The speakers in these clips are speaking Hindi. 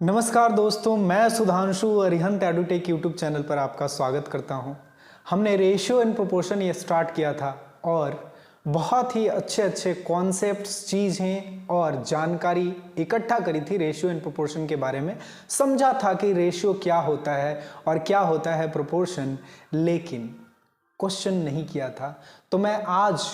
नमस्कार दोस्तों, मैं Sudhanshu Arihant edutech YouTube channel पर आपका स्वागत करता हूं। हमने रेशियो एंड प्रोपोर्शन ये स्टार्ट किया था और बहुत ही अच्छे कॉन्सेप्ट्स, चीज़ें और जानकारी इकट्ठा करी थी रेशियो एंड प्रोपोर्शन के बारे में। समझा था कि रेशियो क्या होता है और क्या होता है प्रोपोर्शन, लेकिन क्वेश्चन नहीं किया था। तो मैं आज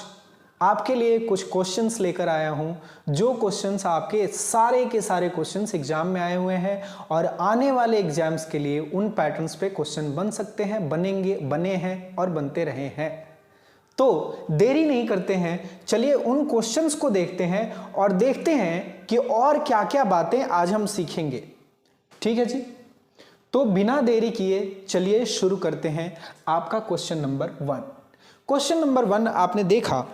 आपके लिए कुछ क्वेश्चंस लेकर आया हूं, जो क्वेश्चंस आपके सारे के सारे क्वेश्चंस एग्जाम में आए हुए हैं और आने वाले एग्जाम्स के लिए उन पैटर्न्स पे क्वेश्चन बन सकते हैं, बनेंगे, बने हैं और बनते रहे हैं। तो देरी नहीं करते हैं, चलिए उन क्वेश्चंस को देखते हैं और देखते हैं कि और क्या क्या बातें आज हम सीखेंगे। ठीक है जी, तो बिना देरी किए चलिए शुरू करते हैं। आपका क्वेश्चन नंबर 1। क्वेश्चन नंबर 1 आपने देखा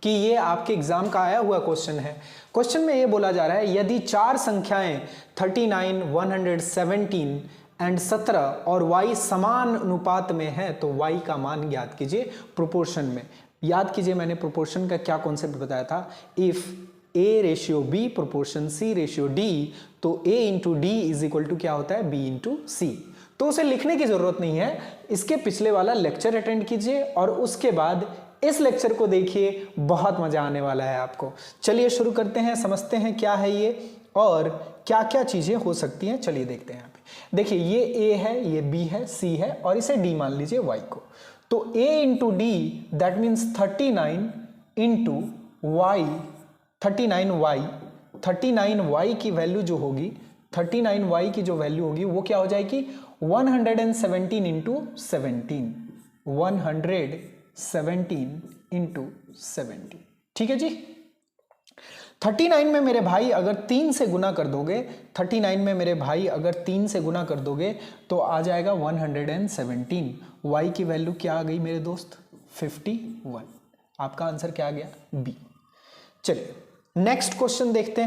कि ये आपके एग्जाम का आया हुआ क्वेश्चन है। क्वेश्चन में ये बोला जा रहा है, यदि चार संख्याएं 39, 117 एंड 17 और y समान अनुपात में है तो y का मान ज्ञात कीजिए प्रोपोर्शन में। याद कीजिए मैंने प्रोपोर्शन का क्या कॉन्सेप्ट बताया था। If a ratio b proportion c ratio d, तो a into D is equal to क्या होता है, b इंटू सी। तो उसे लिखने की जरूरत नहीं है, इसके पिछले वाला लेक्चर अटेंड कीजिए और उसके बाद इस लेक्चर को देखिए, बहुत मजा आने वाला है आपको। चलिए शुरू करते हैं, समझते हैं क्या है ये और क्या क्या चीजें हो सकती हैं। चलिए देखते हैं। यहाँ पे देखिए, ये a है, ये b है, c है और इसे d मान लीजिए y को। तो a into D that means 39 into Y, 39y की वैल्यू जो होगी, 39y की जो वैल्यू होगी वो क्या हो जाएगी, 117 इंटू 17, 117 इंटू 17। ठीक है जी। 39 में मेरे भाई अगर 3 से गुना कर दोगे, 39 में मेरे भाई अगर 3 से गुना कर दोगे तो आ जाएगा 117। y की वैल्यू क्या आ गई मेरे दोस्त, 51। आपका आंसर क्या आ गया, बी। चलिए नेक्स्ट क्वेश्चन देखते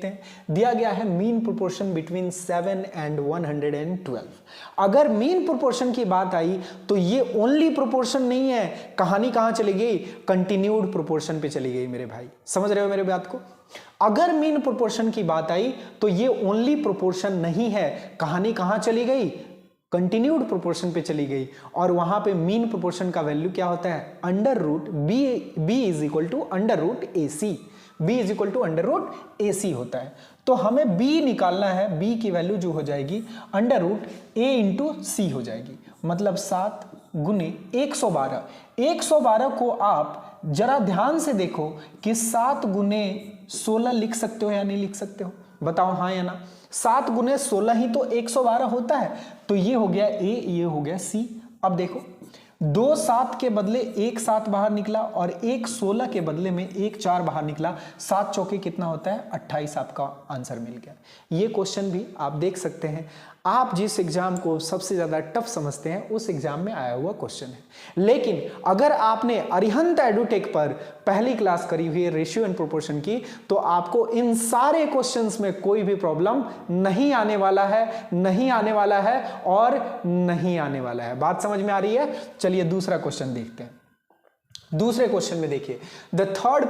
हैं। दिया गया है मीन प्रोपोर्शन बिटवीन 7 एंड 112। अगर मीन प्रोपोर्शन की बात आई तो ये ओनली प्रोपोर्शन नहीं है, कहानी कहां चली गई, कंटिन्यूड प्रोपोर्शन पे चली गई मेरे भाई। समझ रहे हो मेरे बात को। अगर मीन प्रोपोर्शन की बात आई तो ये ओनली प्रोपोर्शन नहीं है, कहानी कहां चली गई, कंटिन्यूड प्रोपोर्शन पे चली गई। और वहां पे मीन प्रोपोर्शन का वैल्यू क्या होता है, under root B is equal to under root A C, b is equal to under root A C होता है। तो हमें b निकालना है, b की वैल्यू जो हो जाएगी under root a into C हो जाएगी। मतलब 7 गुने 112। 112 को आप जरा ध्यान से देखो कि 7 गुने 16 लिख सकते हो या नहीं लिख सकते हो, बताओ हाँ या ना। 7 गुने 16 ही तो 112 होता है। तो ये हो गया a, ये हो गया c। अब देखो, 2 7 के बदले 1 7 बाहर निकला और 1 16 के बदले में 1 4 बाहर निकला। 7 चौके कितना होता है, 28। आपका आंसर मिल गया। ये क्वेश्चन भी आप देख सकते हैं, आप जिस एग्जाम को सबसे ज्यादा टफ समझते हैं उस एग्जाम में आया हुआ क्वेश्चन है। लेकिन अगर आपने अरिहंत एडुटेक पर पहली क्लास करी हुई है रेशियो एंड प्रोपोर्शन की, तो आपको इन सारे क्वेश्चंस में कोई भी प्रॉब्लम नहीं आने वाला है और नहीं आने वाला है। बात समझ में आ रही है। चलिए दूसरा क्वेश्चन देखते हैं। दूसरे क्वेश्चन में देखिए, the third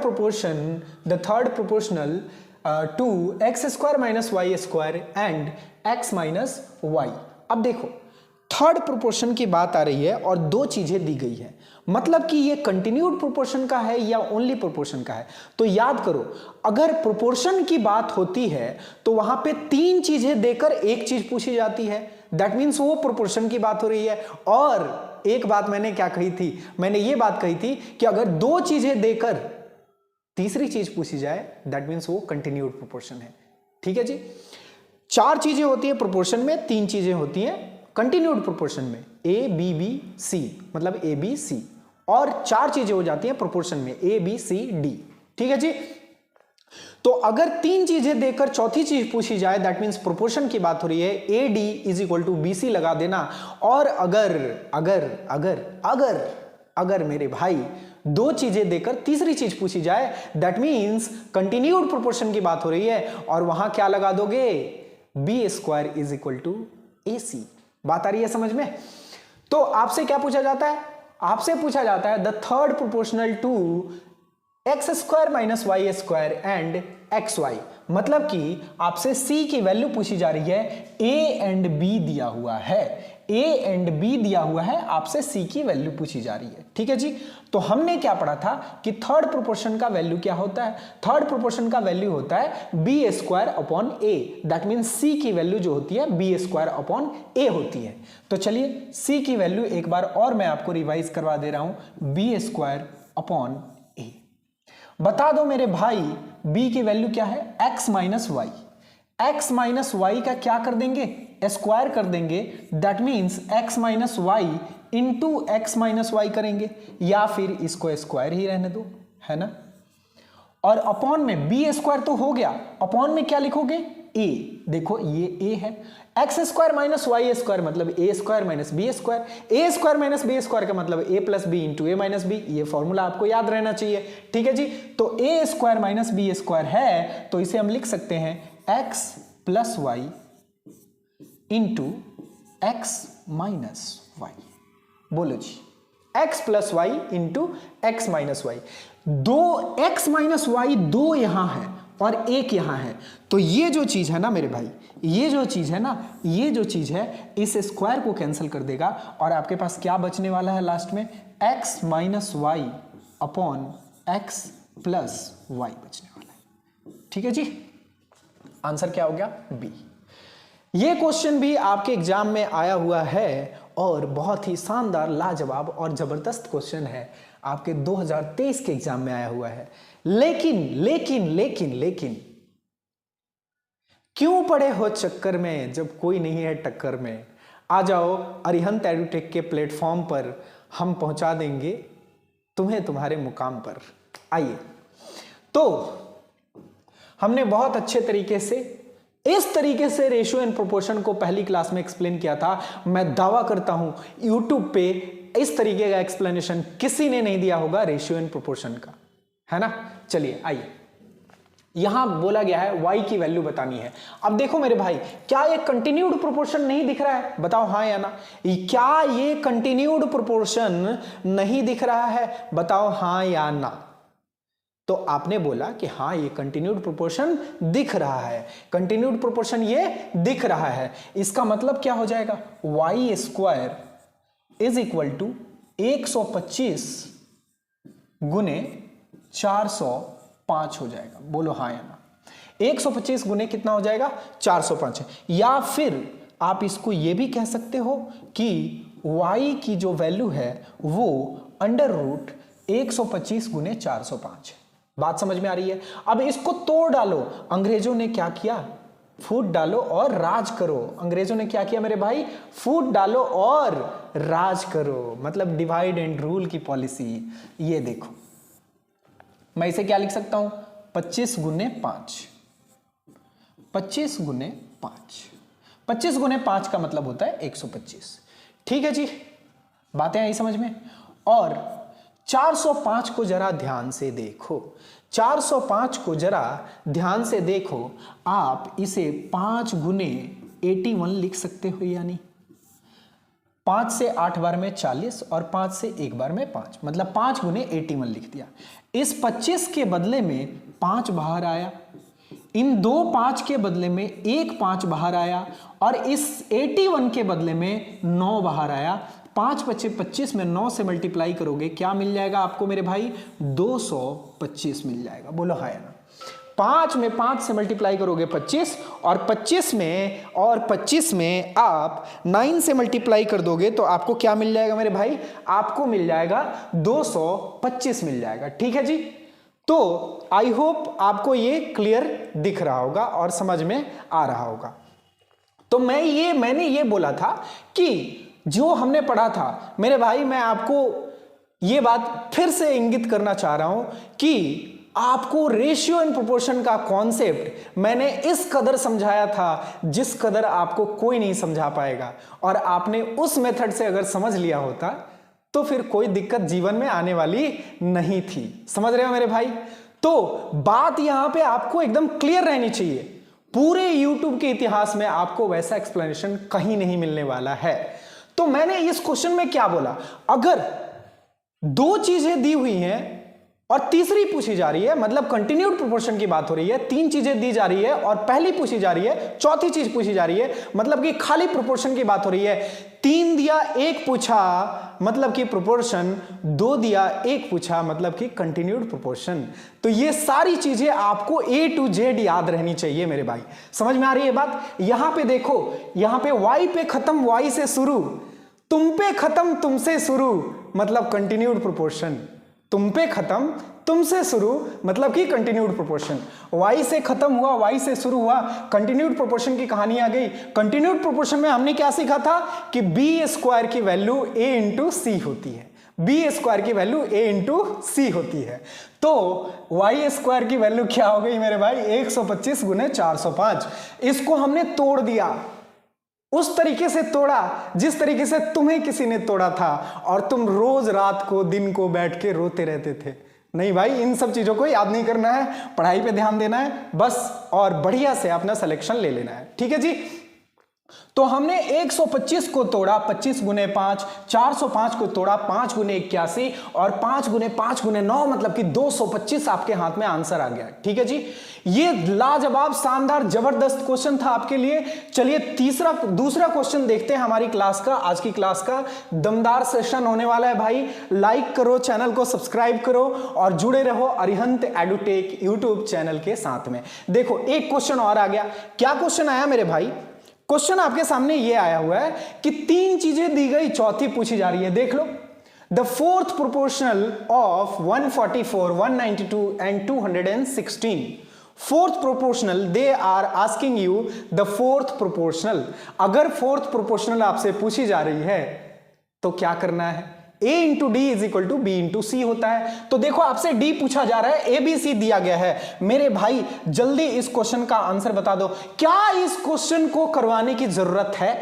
proportional to X square minus Y square and X minus Y. अब देखो, थर्ड प्रोपोर्शन की बात आ रही है और दो चीजें दी गई है, मतलब कि ये कंटिन्यूड प्रोपोर्शन का है या ओनली प्रोपोर्शन का है। तो याद करो, अगर प्रोपोर्शन की बात होती है तो वहां पे 3 चीजें देकर एक चीज पूछी जाती है, दैट मीन्स वो प्रोपोर्शन की बात हो रही है। और एक बात मैंने क्या कही थी, मैंने ये बात कही थी कि अगर 2 चीजें देकर तीसरी चीज पूछी जाए दैट मीन्स वो कंटिन्यूड प्रोपोर्शन है। ठीक है जी। 4 चीजें होती है प्रोपोर्शन में, 3 चीजें होती हैं कंटिन्यूड प्रोपोर्शन में, ए बी बी सी, मतलब ए बी सी, और 4 चीजें हो जाती हैं प्रोपोर्शन में, ए बी सी डी। ठीक है जी। तो अगर 3 चीजें देकर चौथी चीज पूछी जाए दैट मीन्स प्रोपोर्शन की बात हो रही है, A D is equal to B C लगा देना। और अगर अगर अगर अगर अगर मेरे भाई 2 चीजें देकर तीसरी चीज पूछी जाए दैट मीन्स कंटिन्यूड प्रोपोर्शन की बात हो रही है और वहां क्या लगा दोगे, B square is equal to A C. बात आ रही है समझ में। तो आपसे क्या पूछा जाता है, आपसे पूछा जाता है the third proportional to X square minus Y square and X Y, मतलब कि आपसे c की वैल्यू पूछी जा रही है, a एंड b दिया हुआ है, a एंड b दिया हुआ है, आपसे c की वैल्यू पूछी जा रही है। ठीक है जी, तो हमने क्या पढ़ा था कि थर्ड प्रोपोर्शन का वैल्यू क्या होता है, थर्ड प्रोपोर्शन का वैल्यू होता है B square upon A, that mean c की वैल्यू जो होती है बी स्क्वायर अपॉन ए होती है। तो चलिए c की वैल्यू एक बार और मैं आपको रिवाइज करवा दे रहा हूं, बी स्क्वायर अपॉन ए। बता दो मेरे भाई b की वैल्यू क्या है, x minus Y, x minus Y का क्या कर देंगे, स्क्वायर कर देंगे, that means x minus Y into X minus Y करेंगे, या फिर इसको स्क्वायर ही रहने दो, है ना। और अपॉन में बी स्क्वायर तो हो गया, अपॉन में क्या लिखोगे, a, देखो ये a है, X square minus Y square मतलब A square minus B square, A square minus B square का मतलब A plus B into A minus B, ये फॉर्मूला आपको याद रहना चाहिए। ठीक है जी, तो A square minus B square है, तो इसे हम लिख सकते हैं X plus Y into X minus Y. बोलो जी, X plus Y into X minus Y, दो एक्स माइनस वाई दो यहां है और एक यहां है, तो ये जो चीज है ना मेरे भाई, ये जो चीज है ना, ये जो चीज है इस स्क्वायर को कैंसिल कर देगा और आपके पास क्या बचने वाला है लास्ट में, X minus Y upon X plus Y बचने वाला है। ठीक है जी, आंसर क्या हो गया, बी। ये क्वेश्चन भी आपके एग्जाम में आया हुआ है और बहुत ही शानदार, लाजवाब और जबरदस्त क्वेश्चन है, आपके 2023 के एग्जाम में आया हुआ है। लेकिन लेकिन लेकिन लेकिन क्यों पड़े हो चक्कर में जब कोई नहीं है टक्कर में, आ जाओ अरिहंत एडुटेक के प्लेटफॉर्म पर, हम पहुंचा देंगे तुम्हें तुम्हारे मुकाम पर। आइए, तो हमने बहुत अच्छे तरीके से इस तरीके से रेशियो एंड प्रोपोर्शन को पहली क्लास में एक्सप्लेन किया था। मैं दावा करता हूं यूट्यूब पे इस तरीके का एक्सप्लेनेशन किसी ने नहीं दिया होगा रेशियो एंड प्रोपोर्शन का, है ना। चलिए आइए, यहां बोला गया है y की वैल्यू बतानी है। अब देखो मेरे भाई, क्या ये कंटिन्यूड प्रोपोर्शन नहीं दिख रहा है, बताओ हाँ या ना। क्या ये कंटिन्यूड प्रोपोर्शन नहीं दिख रहा है, बताओ हाँ या ना। तो आपने बोला कि हाँ ये कंटिन्यूड प्रोपोर्शन दिख रहा है, कंटिन्यूड प्रोपोर्शन ये दिख रहा है, इसका मतलब क्या हो जाएगा, Y square is equal to 125 गुने 405 हो जाएगा। बोलो हाँ या ना। 125 गुने कितना हो जाएगा, 405 है। या फिर आप इसको ये भी कह सकते हो कि y की जो वैल्यू है वो अंडर रूट 125 गुने 405 है। बात समझ में आ रही है। अब इसको तोड़ डालो, अंग्रेजों ने क्या किया, फूट डालो और राज करो। अंग्रेजों ने क्या किया मेरे भाई, फूट डालो और राज करो, मतलब डिवाइड एंड रूल की पॉलिसी। ये देखो मैं इसे क्या लिख सकता हूं, 25 गुने 5, 25 गुने 5, 25 गुने 5 का मतलब होता है 125। ठीक है जी, बातें आई समझ में। और 405 को जरा ध्यान से देखो, 405 को जरा ध्यान से देखो, आप इसे 5 गुने 81 लिख सकते हो या नहीं। 5 से 8 बार में 40 और 5 से 1 बार में 5, मतलब 5 गुने 81 लिख दिया। इस 25 के बदले में 5 बाहर आया, इन दो 5 के बदले में एक 5 बाहर आया, और इस 81 के बदले में 9 बाहर आया। 5 बचे 25 में 9 से मल्टीप्लाई करोगे, क्या मिल जाएगा आपको मेरे भाई, 225 मिल जाएगा। बोलो हाँ या ना। 5 में 5 से मल्टीप्लाई करोगे 25, और 25 में आप 9 से मल्टीप्लाई कर दोगे तो आपको क्या मिल जाएगा मेरे भाई, आपको मिल जाएगा 225 मिल जाएगा। ठीक है जी, तो आई होप आपको ये क्लियर दिख रहा होगा और समझ में आ रहा होगा। तो मैंने ये बोला था कि जो हमने पढ़ा था मेरे भाई, मैं आपको ये बात फिर से इंगित करना चाह रहा हूं कि आपको रेशियो एंड प्रोपोर्शन का कॉन्सेप्ट मैंने इस कदर समझाया था जिस कदर आपको कोई नहीं समझा पाएगा, और आपने उस मेथड से अगर समझ लिया होता तो फिर कोई दिक्कत जीवन में आने वाली नहीं थी। समझ रहे हो मेरे भाई। तो बात यहां पे आपको एकदम क्लियर रहनी चाहिए, पूरे YouTube के इतिहास में आपको वैसा एक्सप्लेनेशन कहीं नहीं मिलने वाला है। तो मैंने इस क्वेश्चन में क्या बोला, अगर दो चीजें दी हुई हैं और तीसरी पूछी जा रही है, मतलब कंटिन्यूड प्रोपोर्शन की बात हो रही है, तीन चीजें दी जा रही है और पहली पूछी जा रही है, चौथी चीज पूछी जा रही है, मतलब कि खाली प्रोपोर्शन की बात हो रही है। तीन दिया एक पूछा मतलब कि प्रोपोर्शन, दो दिया एक पूछा मतलब कि कंटिन्यूड प्रोपोर्शन। तो ये सारी चीजें आपको A to Z याद रहनी चाहिए मेरे भाई। समझ में आ रही है बात? यहां पे देखो, यहां पे y पे खत्म y से शुरू, तुम पे खत्म तुमसे शुरू मतलब कंटिन्यूड प्रोपोर्शन, तुम पे खत्म तुमसे शुरू मतलब कि कंटिन्यूड प्रोपोर्शन, y से खत्म हुआ y से शुरू हुआ, कंटिन्यूड प्रोपोर्शन की कहानी आ गई। कंटिन्यूड प्रोपोर्शन में हमने क्या सीखा था कि b स्क्वायर की वैल्यू a इंटू सी होती है, b स्क्वायर की वैल्यू a इंटू सी होती है। तो y स्क्वायर की वैल्यू क्या हो गई मेरे भाई? 125 गुने 405। इसको हमने तोड़ दिया, उस तरीके से तोड़ा जिस तरीके से तुम्हें किसी ने तोड़ा था और तुम रोज रात को दिन को बैठ के रोते रहते थे। नहीं भाई, इन सब चीजों को याद नहीं करना है, पढ़ाई पे ध्यान देना है बस, और बढ़िया से अपना सिलेक्शन ले लेना है। ठीक है जी। तो हमने 125 को तोड़ा 25 गुने 5, 405 को तोड़ा 5 गुने 81 और 5 गुने 5 गुने 9 मतलब कि 225 आपके हाथ में आंसर आ गया। ठीक है जी। ये लाजवाब शानदार जबरदस्त क्वेश्चन था आपके लिए। चलिए दूसरा क्वेश्चन देखते हैं हमारी क्लास का। आज की क्लास का दमदार सेशन होने वाला है भाई। लाइक करो, चैनल को सब्सक्राइब करो और जुड़े रहो अरिहंत एडुटेक यूट्यूब चैनल के साथ में। देखो एक क्वेश्चन और आ गया। क्या क्वेश्चन आया मेरे भाई? क्वेश्चन आपके सामने ये आया हुआ है कि तीन चीजें दी गई, चौथी पूछी जा रही है। देख लो, the fourth proportional of 144, 192 and 216। Fourth proportional, they are asking you the fourth proportional. अगर फोर्थ प्रोपोर्शनल आपसे पूछी जा रही है तो क्या करना है? a into D is equal to B into C होता है। तो देखो आपसे d पूछा जा रहा है, ए बी सी दिया गया है। मेरे भाई जल्दी इस क्वेश्चन का आंसर बता दो। क्या इस क्वेश्चन को करवाने की जरूरत है?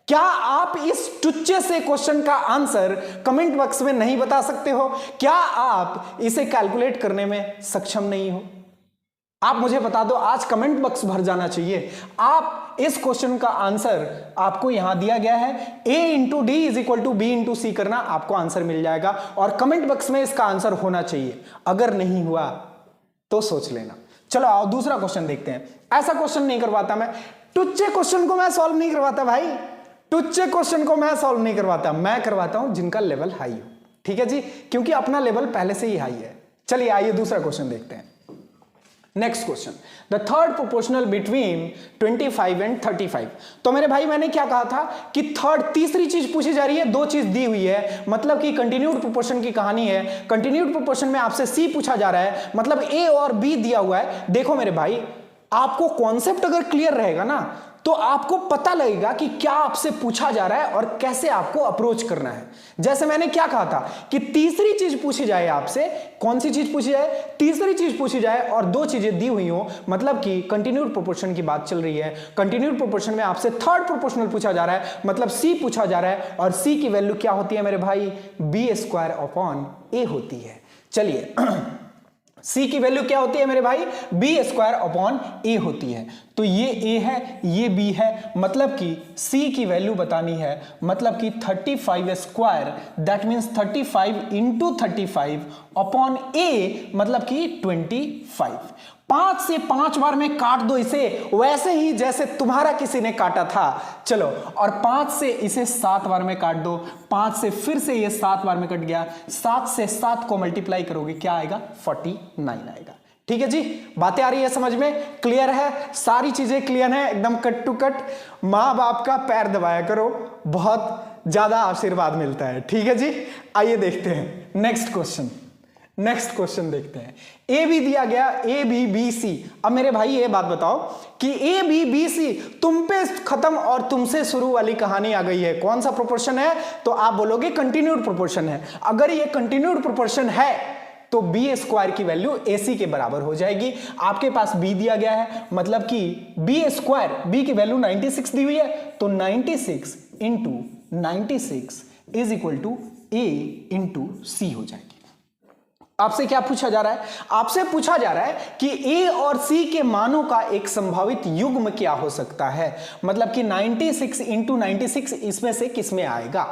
क्या आप इस टुच्चे से क्वेश्चन का आंसर कमेंट बॉक्स में नहीं बता सकते हो? क्या आप इसे कैलकुलेट करने में सक्षम नहीं हो? आप मुझे बता दो, आज कमेंट बॉक्स भर जाना चाहिए। आप इस क्वेश्चन का आंसर आपको यहां दिया गया है, a into D is equal to B into C करना, आपको आंसर मिल जाएगा और कमेंट बॉक्स में इसका आंसर होना चाहिए। अगर नहीं हुआ तो सोच लेना। चलो आओ दूसरा क्वेश्चन देखते हैं। ऐसा क्वेश्चन नहीं करवाता मैं, टुच्चे क्वेश्चन को मैं सॉल्व नहीं करवाता भाई, टुच्चे क्वेश्चन को मैं सॉल्व नहीं करवाता, मैं करवाता हूं जिनका लेवल हाई हो। ठीक है जी, क्योंकि अपना लेवल पहले से ही हाई है। चलिए आइए दूसरा क्वेश्चन देखते हैं। Next question, the third proportional between 25 and 35। तो मेरे भाई मैंने क्या कहा था कि तीसरी चीज पूछी जा रही है, दो चीज दी हुई है, मतलब कि कंटिन्यूड प्रोपोर्शन की कहानी है। कंटिन्यूड प्रोपोर्शन में आपसे सी पूछा जा रहा है, मतलब ए और बी दिया हुआ है। देखो मेरे भाई, आपको कॉन्सेप्ट अगर क्लियर रहेगा ना तो आपको पता लगेगा कि क्या आपसे पूछा जा रहा है और कैसे आपको अप्रोच करना है। जैसे मैंने क्या कहा था कि तीसरी चीज पूछी जाए आपसे, कौन सी चीज पूछी जाए? तीसरी चीज पूछी जाए और दो चीजें दी हुई हो, मतलब कि कंटिन्यूड प्रोपोर्शन की बात चल रही है। कंटिन्यूड प्रोपोर्शन में आपसे थर्ड प्रोपोर्शनल पूछा जा रहा है, मतलब सी पूछा जा रहा है, और सी की वैल्यू क्या होती है मेरे भाई? बी स्क्वायर अपॉन ए होती है। चलिए C की वैल्यू क्या होती है मेरे भाई? बी स्क्वायर अपॉन ए होती है। तो ये A है, ये B है, मतलब कि C की वैल्यू बतानी है, मतलब कि 35 square, that means 35 into 35 upon A, मतलब कि 25। 5 से 5 बार में काट दो इसे, वैसे ही जैसे तुम्हारा किसी ने काटा था। चलो, और 5 से इसे 7 बार में काट दो, 5 से फिर से ये 7 बार में कट गया, 7 से 7 को मल्टीप्लाई करोगे क्या आएगा? 49 आएगा। ठीक है जी, बातें आ रही है समझ में? क्लियर है? सारी चीजें क्लियर है एकदम कट टू कट। माँ बाप का पैर दबाया करो, बहुत ज्यादा आशीर्वाद मिलता है। ठीक है जी, आइए देखते हैं नेक्स्ट क्वेश्चन देखते हैं। ए बी दिया गया, ए बी बी सी। अब मेरे भाई ये बात बताओ कि ए बी बी सी तुम पे खत्म और तुमसे शुरू वाली कहानी आ गई है, कौन सा प्रोपोर्शन है? तो आप बोलोगे कंटिन्यूड प्रोपोर्शन है। अगर ये कंटिन्यूड प्रोपोर्शन है तो बी स्क्वायर की वैल्यू ए सी के बराबर हो जाएगी। आपके पास बी दिया गया है, मतलब कि बी स्क्वायर, बी की वैल्यू 96 दी हुई है, तो 96 into 96 is equal to A into C हो जाएगी। आपसे क्या पूछा जा रहा है? आपसे पूछा जा रहा है कि A और C के मानों का एक संभावित युग्म क्या हो सकता है, मतलब कि 96 इंटू 96 इसमें से किस में आएगा।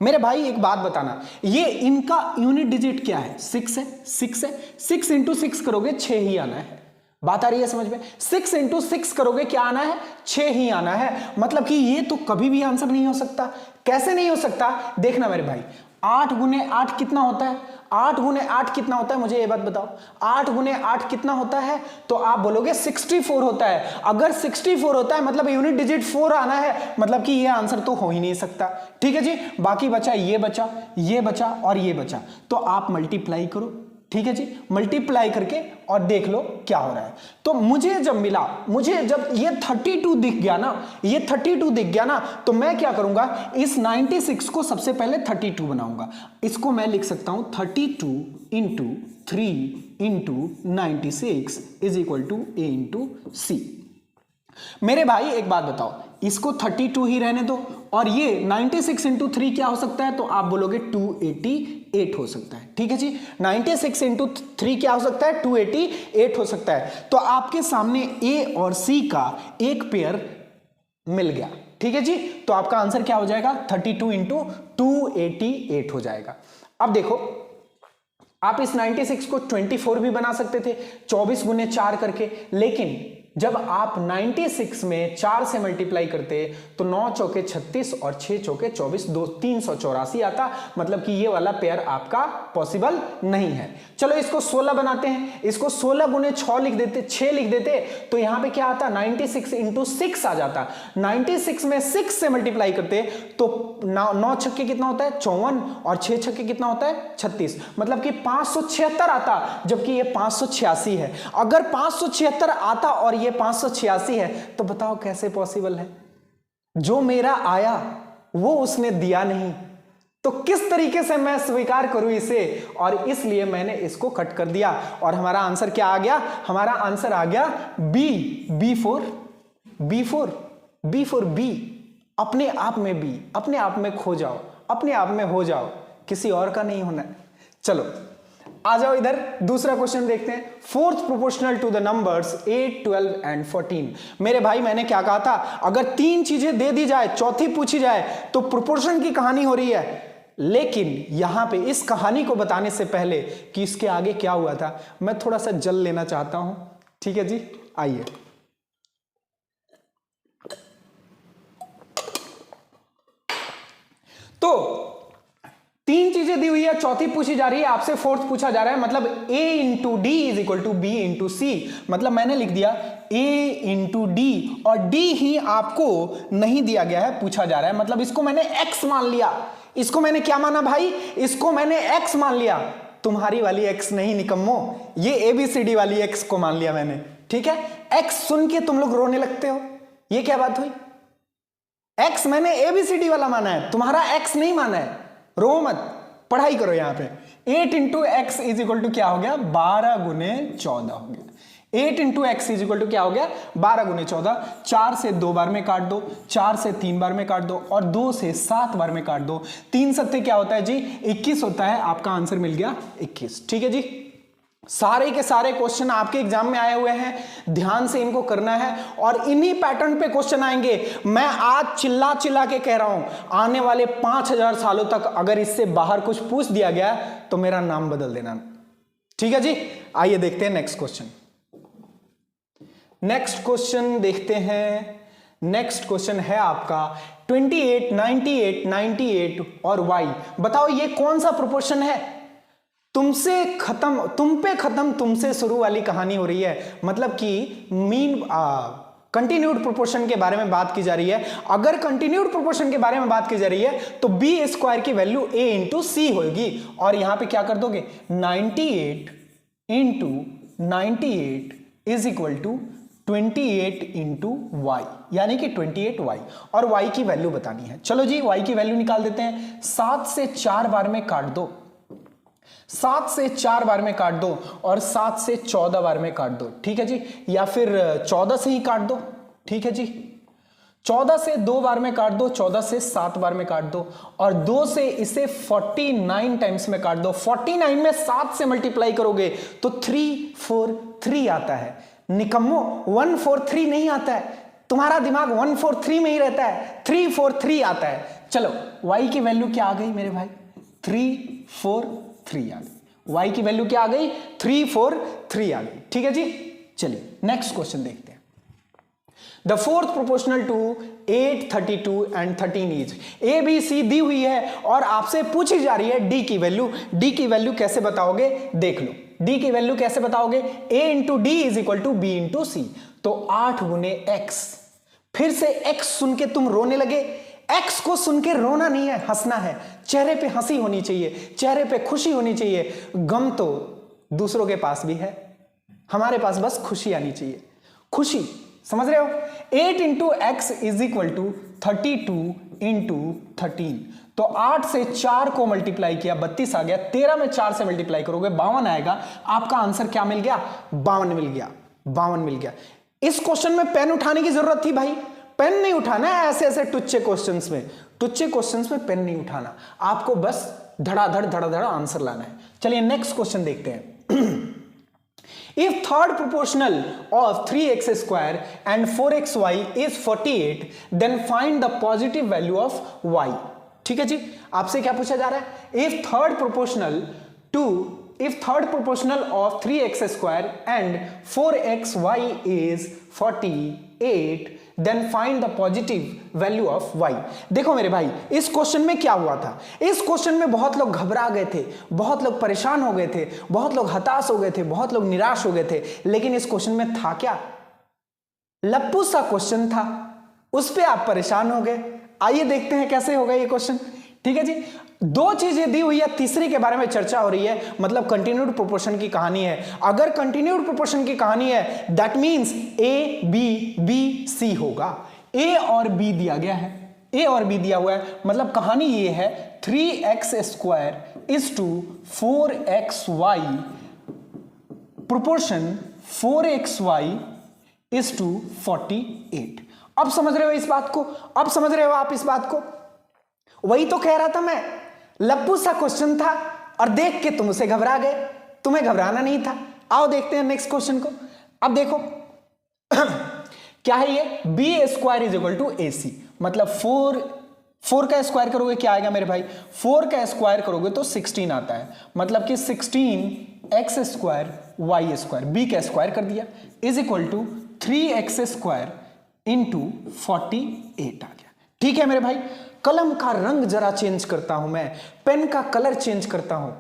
मेरे भाई एक बात बताना, ये इनका यूनिट डिजिट क्या है? 6 है, 6 है, 6 इंटू 6 करोगे 6 ही आना है। बात आ रही है समझ में? 6 इंटू 6 करोगे क्या आना है? 6 ही आना है। मतलब कि ये तो कभी भी आंसर नहीं हो सकता। कैसे नहीं हो सकता? देखना मेरे भाई, 8 गुने 8 कितना होता है? 8 गुने 8 कितना होता है? मुझे ये बात बताओ, 8 गुने 8 कितना होता है? तो आप बोलोगे 64 होता है। अगर 64 होता है मतलब यूनिट डिजिट 4 आना है, मतलब कि ये आंसर तो हो ही नहीं सकता। ठीक है जी, बाकी बचा ये बचा, ये बचा और ये बचा, तो आप मल्टीप्लाई करो। ठीक है जी, मल्टीप्लाई करके और देख लो क्या हो रहा है। तो मुझे जब मिला, मुझे जब ये 32 दिख गया ना, ये 32 दिख गया ना, तो मैं क्या करूंगा, इस 96 को सबसे पहले 32 बनाऊंगा। इसको मैं लिख सकता हूं 32 into 3 into 96 is equal to A into C. मेरे भाई एक बात बताओ, इसको 32 ही रहने दो, और ये 96 इंटू 3 क्या हो सकता है? तो आप बोलोगे 288 हो सकता है। ठीक है जी, 96 इंटू 3 क्या हो सकता है? 288 हो सकता है। तो आपके सामने ए और सी का एक पेयर मिल गया। ठीक है जी, तो आपका आंसर क्या हो जाएगा? 32 इंटू 288 हो जाएगा। अब देखो, आप इस 96 को 24 भी बना सकते थे 24 गुने 4 करके, लेकिन जब आप 96 में 4 से मल्टीप्लाई करते तो 9 चौके 36 और 6 चौके 24, 384 आता, मतलब कि ये वाला पेयर आपका पॉसिबल नहीं है। चलो इसको 16 बनाते हैं, इसको 16 गुने 6 लिख देते, 6 लिख देते, तो यहां पे क्या आता? 96 इंटू 6 आ जाता। 96 में 6 से मल्टीप्लाई करते तो 9 छक्के कितना होता है? 54, और 6 छक्के कितना होता है? 36, मतलब कि 576 आता, जबकि ये 586 है। अगर 576 आता और ये 586 है, तो बताओ कैसे पॉसिबल है? जो मेरा आया वो उसने दिया नहीं, तो किस तरीके से मैं स्वीकार करूं इसे? और इसलिए मैंने इसको कट कर दिया, और हमारा आंसर क्या आ गया? हमारा आंसर आ गया बी। अपने आप में बी, अपने आप में खो जाओ, अपने आप में हो जाओ, किसी और का नहीं होना है। चलो आ जाओ इधर, दूसरा क्वेश्चन देखते हैं। Fourth proportional to the numbers 8, 12 and 14। मेरे भाई मैंने क्या कहा था, अगर 3 चीजें दे दी जाए, चौथी पूछी जाए, तो प्रोपोर्शन की कहानी हो रही है। लेकिन यहां पे इस कहानी को बताने से पहले कि इसके आगे क्या हुआ था, मैं थोड़ा सा जल लेना चाहता हूं। ठीक है जी, आइए। तो 3 चीजें दी हुई है, चौथी पूछी जा रही है, आपसे फोर्थ पूछा जा रहा है, मतलब a into D is equal to B into C. मतलब मैंने लिख दिया a इंटू डी, और d ही आपको नहीं दिया गया है, पूछा जा रहा है, मतलब इसको मैंने x मान लिया। इसको मैंने क्या माना भाई? इसको मैंने x मान लिया। तुम्हारी वाली x नहीं निकम्मो, ये ABCD वाली x को मान लिया मैंने। ठीक है, x सुन के तुम लोग रोने लगते हो, ये क्या बात हुई? x मैंने ABCD वाला माना है, तुम्हारा x नहीं माना है। रो मत, पढ़ाई करो। यहां पे 8 into X is equal to क्या हो गया? 12 गुने 14 हो गया। 8 into X is equal to क्या हो गया? 12 गुने 14। 4 से 2 बार में काट दो, 4 से 3 बार में काट दो, और 2 से 7 बार में काट दो। 3 सत्ते क्या होता है जी? 21 होता है। आपका आंसर मिल गया 21। ठीक है जी, सारे के सारे क्वेश्चन आपके एग्जाम में आए हुए हैं, ध्यान से इनको करना है, और इन्हीं पैटर्न पे क्वेश्चन आएंगे। मैं आज चिल्ला चिल्ला के कह रहा हूं, आने वाले 5000 सालों तक अगर इससे बाहर कुछ पूछ दिया गया तो मेरा नाम बदल देना। ठीक है जी, आइए देखते हैं नेक्स्ट क्वेश्चन। नेक्स्ट क्वेश्चन देखते हैं। नेक्स्ट क्वेश्चन है आपका 28, 98, 98 और y। बताओ ये कौन सा प्रोपोर्शन है? तुमसे खत्म, तुम पे खत्म, तुमसे शुरू वाली कहानी हो रही है। मतलब कि मीन कंटिन्यूड प्रोपोर्शन के बारे में बात की जा रही है। अगर कंटिन्यूड प्रोपोर्शन के बारे में बात की जा रही है तो बी स्क्वायर की वैल्यू a इंटू सी होगी, और यहां पे क्या कर दोगे? 98 into 98 is equal to 28 into Y, यानी कि 28y, और y की वैल्यू बतानी है। चलो जी, y की वैल्यू निकाल देते हैं। 7 से 4 बार में काट दो, 7 से 4 बार में काट दो, और 7 से 14 बार में काट दो। ठीक है जी, या फिर 14 से ही काट दो। ठीक है जी, 14 से 2 बार में काट दो, 14 से 7 बार में काट दो, और 2 से इसे 49 टाइम्स में काट दो। 49 में 7 से मल्टीप्लाई करोगे तो 343 आता है। निकम्मो 143 नहीं आता है, तुम्हारा दिमाग 1 4 3 में ही रहता है, 3 4 3 आता है। चलो y की वैल्यू क्या आ गई मेरे भाई, 3 4 3 आ गई। y की वैल्यू क्या आ गई, 3 4 3 आ गई। ठीक है जी, चलिए नेक्स्ट क्वेश्चन देखते हैं। The fourth proportional to 8, 32 and 13 is A B C दी हुई है और आपसे पूछी जा रही है D की वैल्यू। D की वैल्यू कैसे बताओगे, देख लो। D की वैल्यू कैसे बताओगे, A into D is equal to B into C. तो 8 गुने x, फिर से x सुन के तुम रोने लगे। x को सुन के रोना नहीं है, हंसना है। चेहरे पे हंसी होनी चाहिए, चेहरे पे खुशी होनी चाहिए। गम तो दूसरों के पास भी है, हमारे पास बस खुशी आनी चाहिए। खुशी, समझ रहे हो। 8 into X is equal to 32 into 13। तो 8 से 4 को मल्टीप्लाई किया 32 आ गया, 13 में 4 से मल्टीप्लाई करोगे 52 आएगा। आपका आंसर क्या मिल गया, 52 मिल गया, 52 मिल गया। इस क्वेश्चन में पेन उठाने की जरूरत थी भाई, पेन नहीं उठाना है ऐसे ऐसे टुच्चे क्वेश्चंस में, टुच्चे क्वेश्चंस में पेन नहीं उठाना, आपको बस धड़ाधड़ आंसर लाना है। चलिए नेक्स्ट क्वेश्चन देखते हैं। If third proportional of 3x square and 4xy is 48, then find the positive value of y. ठीक है जी, आपसे क्या पूछा जा रहा है, if third proportional of 3x square and 4xy is 48, then find the positive value of y. देखो मेरे भाई, इस क्वेश्चन में क्या हुआ था, इस क्वेश्चन में बहुत लोग घबरा गए थे, बहुत लोग परेशान हो गए थे, बहुत लोग हताश हो गए थे, बहुत लोग निराश हो गए थे। लेकिन इस क्वेश्चन में था क्या, लप्पू सा क्वेश्चन था, उस पे आप परेशान हो गए। आइए देखते हैं कैसे होगा ये क्वेश्चन। ठीक है जी, दो चीजें दी हुई है, तीसरी के बारे में चर्चा हो रही है, मतलब कंटिन्यूड प्रोपोर्शन की कहानी है। अगर कंटिन्यूड प्रोपोर्शन की कहानी है that means A B B C होगा। ए और बी दिया गया है, ए और बी दिया हुआ है, मतलब कहानी ये है 3x square is to 4xy proportion 4xy is to 48। अब समझ रहे हो इस बात को, अब समझ रहे हो आप इस बात को। वही तो कह रहा था मैं, लप्पू सा क्वेश्चन था और देख के तुम उसे घबरा गए, तुम्हें घबराना नहीं था। आओ देखते हैं नेक्स्ट क्वेश्चन को। अब देखो क्या है ये, B square is equal to A C, मतलब 4 का स्क्वायर करोगे क्या आएगा मेरे भाई, 4 का स्क्वायर करोगे तो 16 आता है, मतलब कि 16x square Y square, B का स्क्वायर कर दिया is equal to 3x square into 48 आ गया। ठीक है मेरे भाई, कलम का रंग जरा चेंज करता हूं मैं, पेन का कलर चेंज करता हूं।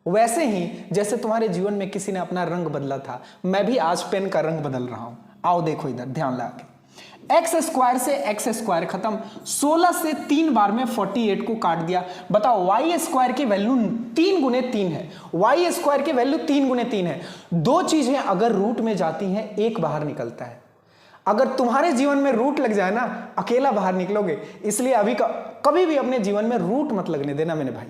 वैसे ही जैसे तुम्हारे जीवन में किसी ने अपना रंग बदला था, मैं भी आज पेन का रंग बदल रहा हूं। आओ देखो इधर, ध्यान लगा के। एक्स स्क्वायर से एक्स स्क्वायर खत्म, 16 से 3 बार में 48 को काट दिया। बताओ वाई स्क्वायर की वैल्यू 3 गुने 3 है, वाई स्क्वायर की वैल्यू 3 गुने 3 है। दो चीजें अगर रूट में जाती हैं, एक बाहर निकलता है। अगर तुम्हारे जीवन में रूट लग जाए ना, अकेला बाहर निकलोगे। इसलिए अभी कभी भी अपने जीवन में रूट मत लगने देना मेरे भाई,